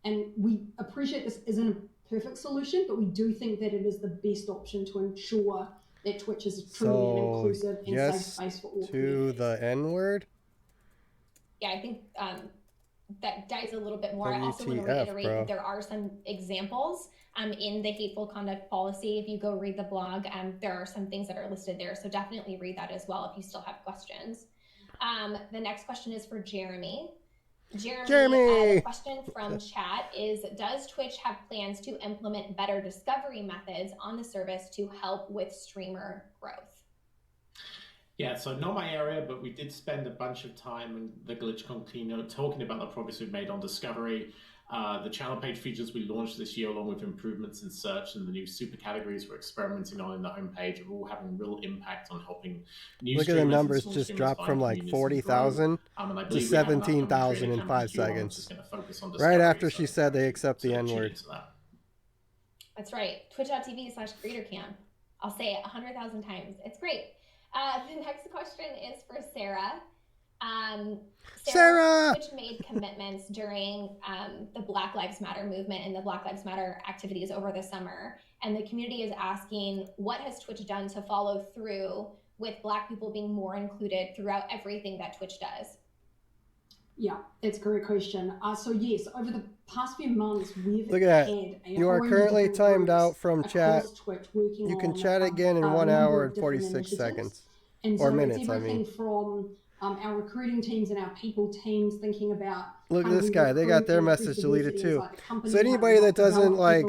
And we appreciate this isn't a perfect solution, but we do think that it is the best option to ensure that Twitch is truly an inclusive and safe space for all communities. To the N-word? Yeah, I think that dives a little bit more. I also want to reiterate that there are some examples in the hateful conduct policy. If you go read the blog, there are some things that are listed there. So definitely read that as well if you still have questions. The next question is for Jeremy. Jeremy, the question from chat is, does Twitch have plans to implement better discovery methods on the service to help with streamer growth? Yeah, so not my area, but we did spend a bunch of time in the GlitchCon keynote talking about the progress we've made on discovery. The channel page features we launched this year, along with improvements in search and the new super categories we're experimenting on in the homepage, are all having real impact on helping new Look at the numbers just dropped from like 40,000 to 17,000 in 5 seconds. Right after she said they accept the N-word. That's right. Twitch.tv/creatorcam. I'll say it 100,000 times. It's great. The next question is for Sarah. Sarah! Twitch made commitments during the Black Lives Matter movement and the Black Lives Matter activities over the summer. And the community is asking, what has Twitch done to follow through with Black people being more included throughout everything that Twitch does? Yeah, it's a great question. So yes, over the past few months, we've Look at that. You are currently timed out from chat. You can chat again in 1 hour and 46 seconds. And so or minutes, it's everything from our recruiting teams and our people teams thinking about... Look at this guy. They got their message deleted too. So anybody that doesn't like...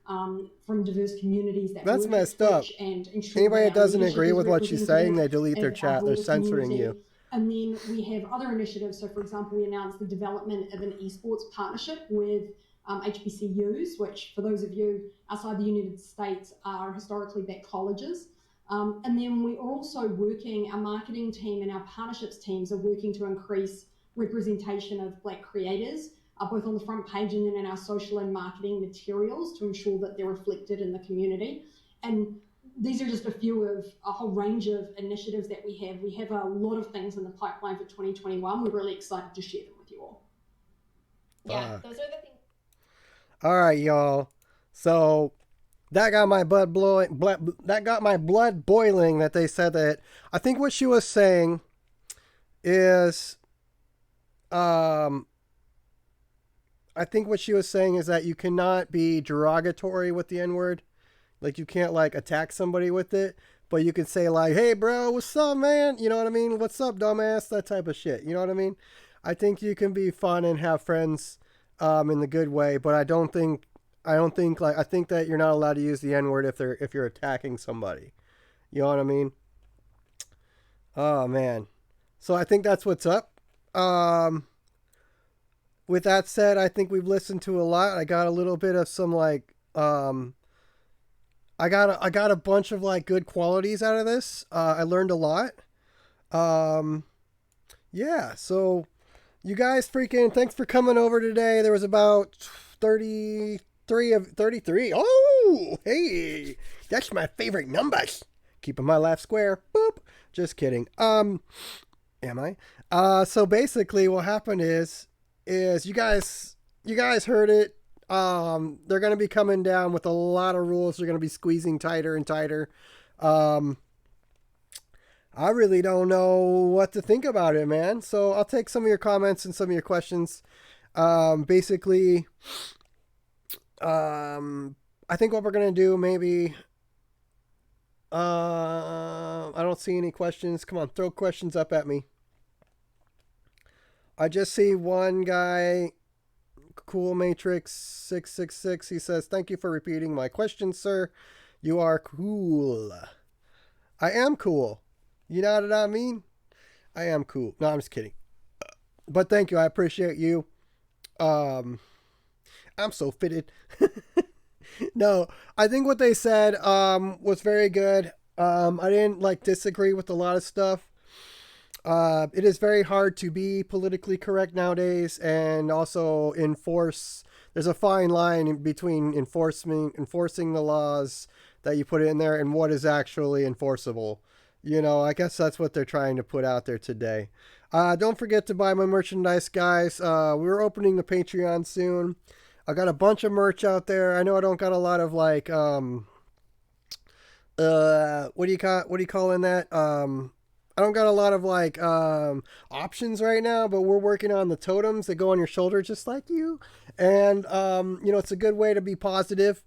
from diverse communities that that's messed up. Anybody that doesn't agree with what she's saying, they delete their chat. They're censoring you. And then we have other initiatives. So, for example, we announced the development of an esports partnership with HBCUs, which, for those of you outside the United States, are historically black colleges. And then we are also working, our marketing team and our partnerships teams are working to increase representation of Black creators, both on the front page and then in our social and marketing materials to ensure that they're reflected in the community. And these are just a few of a whole range of initiatives that we have. We have a lot of things in the pipeline for 2021. We're really excited to share them with Yeah, those are the things. All right, y'all. So that got my blood boiling. That they said that. I think what she was saying is, I think what she was saying is that you cannot be derogatory with the N word. Like, you can't, like, attack somebody with it. But you can say, like, hey, bro, what's up, man? You know what I mean? What's up, dumbass? That type of shit. You know what I mean? I think you can be fun and have friends in the good way. But I think that you're not allowed to use the N word if you're attacking somebody. You know what I mean? Oh, man. So I think that's what's up. With that said, I think we've listened to a lot. I got a little bit of some like I got a bunch of like good qualities out of this. I learned a lot. Yeah, so you guys freaking thanks for coming over today. There was about 33. Oh, hey. That's my favorite numbers. Keeping my laugh square. Boop. Just kidding. Am I? So basically what happened is you guys heard it. They're going to be coming down with a lot of rules. They're going to be squeezing tighter and tighter. I really don't know what to think about it, man. So I'll take some of your comments and some of your questions. Basically, I think what we're going to do maybe, I don't see any questions. Come on, throw questions up at me. I just see one guy, Cool Matrix 666. He says, "Thank you for repeating my question, sir. You are cool." I am cool. You know what I mean? I am cool. No, I'm just kidding. But thank you. I appreciate you. I'm so fitted. No, I think what they said was very good. I didn't like disagree with a lot of stuff. It is very hard to be politically correct nowadays and also enforce. There's a fine line between enforcing the laws that you put in there and what is actually enforceable. You know, I guess that's what they're trying to put out there today. Don't forget to buy my merchandise, guys. We're opening the Patreon soon. I got a bunch of merch out there. I know I don't got a lot of like what do you call in that? I don't got a lot of like options right now, but we're working on the totems that go on your shoulder just like you. And you know, it's a good way to be positive.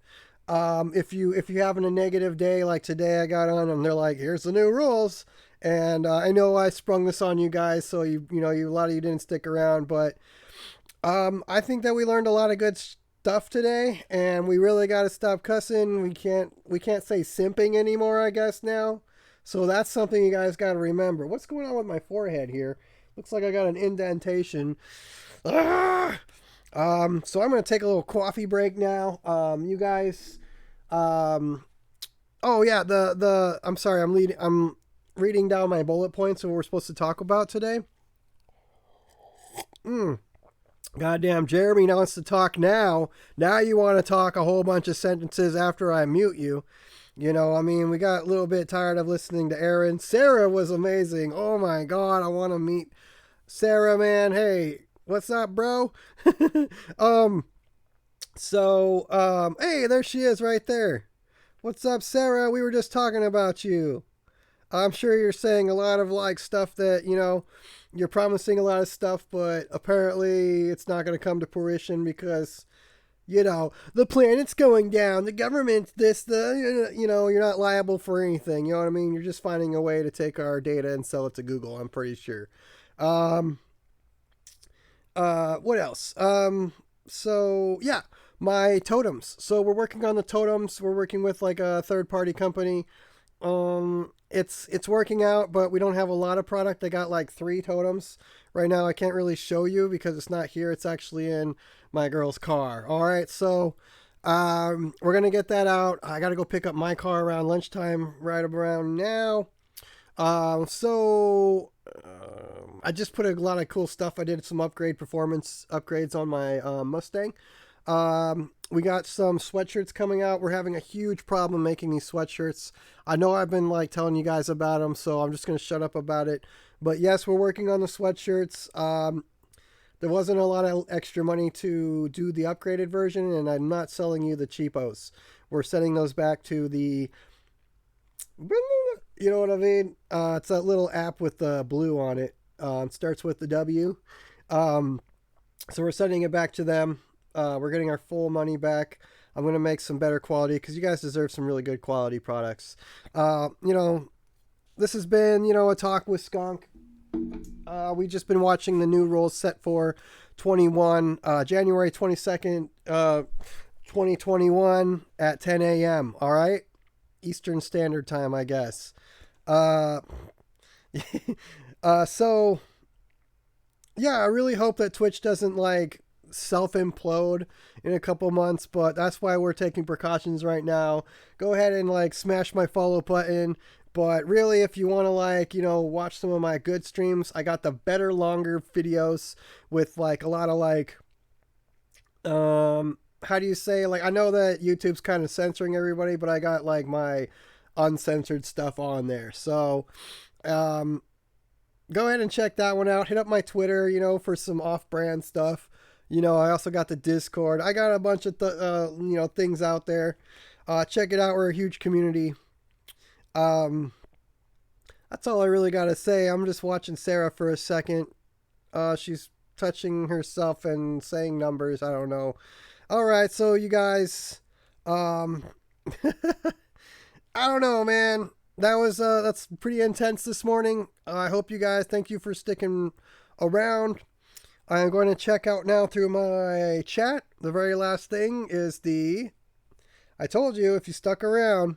If you're having a negative day like today I got on and they're like, here's the new rules. And I know I sprung this on you guys, so you know, a lot of you didn't stick around, but I think that we learned a lot of good stuff today, and we really got to stop cussing. We can't say simping anymore, I guess, now. So that's something you guys got to remember. What's going on with my forehead here? Looks like I got an indentation. Ah! So I'm going to take a little coffee break now. You guys, oh yeah, I'm sorry, I'm reading down my bullet points of what we're supposed to talk about today. Goddamn, Jeremy wants to talk now. Now you want to talk a whole bunch of sentences after I mute you. You know, I mean, we got a little bit tired of listening to Aaron. Sarah was amazing. Oh my God, I want to meet Sarah, man. Hey, what's up, bro? Hey, there she is right there. What's up, Sarah? We were just talking about you. I'm sure you're saying a lot of like stuff that, you know, you're promising a lot of stuff, but apparently it's not going to come to fruition because, you know, the planet's going down, the government's this, you know, you're not liable for anything. You know what I mean? You're just finding a way to take our data and sell it to Google, I'm pretty sure. What else? So yeah, my totems. So we're working on the totems. We're working with like a third-party company. It's working out, but we don't have a lot of product. I got like 3 totems right now. I can't really show you because it's not here. It's actually in my girl's car. All right, so we're gonna get that out. I gotta go pick up my car around lunchtime, right around now. I just put a lot of cool stuff. I did some performance upgrades on my Mustang. We got some sweatshirts coming out. We're having a huge problem making these sweatshirts. I know I've been like telling you guys about them, so I'm just going to shut up about it. But yes, we're working on the sweatshirts. there wasn't a lot of extra money to do the upgraded version, and I'm not selling you the cheapos. We're sending those back to the, you know what I mean? It's that little app with the blue on it. It starts with the W. So we're sending it back to them. We're getting our full money back. I'm going to make some better quality because you guys deserve some really good quality products. This has been, a talk with Skunk. We've just been watching the new rules set for 21, January 22nd, 2021 at 10 a.m. All right? Eastern Standard Time, I guess. So, yeah, I really hope that Twitch doesn't, self-implode in a couple months, but that's why we're taking precautions right now. Go ahead and, smash my follow button. But really, if you want to, watch some of my good streams, I got the better, longer videos with, a lot of, how do you say, I know that YouTube's kind of censoring everybody, but I got, my uncensored stuff on there. So, go ahead and check that one out. Hit up my Twitter, for some off-brand stuff. I also got the Discord. I got a bunch of, things out there. Check it out. We're a huge community. That's all I really got to say. I'm just watching Sarah for a second. She's touching herself and saying numbers. I don't know. All right. So you guys, I don't know, man. That's pretty intense this morning. I hope you guys, thank you for sticking around. I'm going to check out now through my chat. The very last thing is I told you, if you stuck around,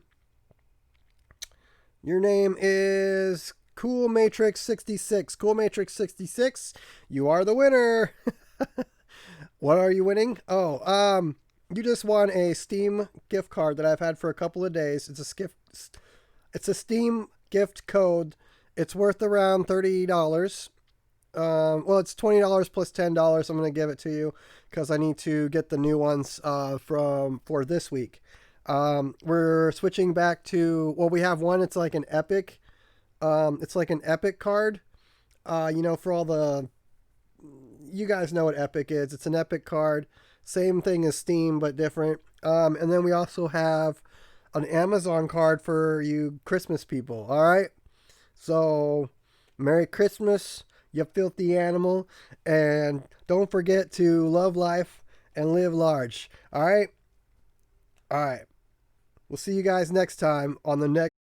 your name is Cool Matrix 66. Cool Matrix 66, you are the winner. What are you winning? Oh, you just won a Steam gift card that I've had for a couple of days. It's a Steam gift code. It's worth around $30. Well, it's $20 plus $10. I'm going to give it to you because I need to get the new ones for this week. We're switching back to, we have one. It's like an epic. It's like an epic card. For all the, you guys know what epic is. It's an epic card. Same thing as Steam, but different. And then we also have an Amazon card for you Christmas people. All right. So Merry Christmas, you filthy animal. And don't forget to love life and live large. All right. All right. We'll see you guys next time on the next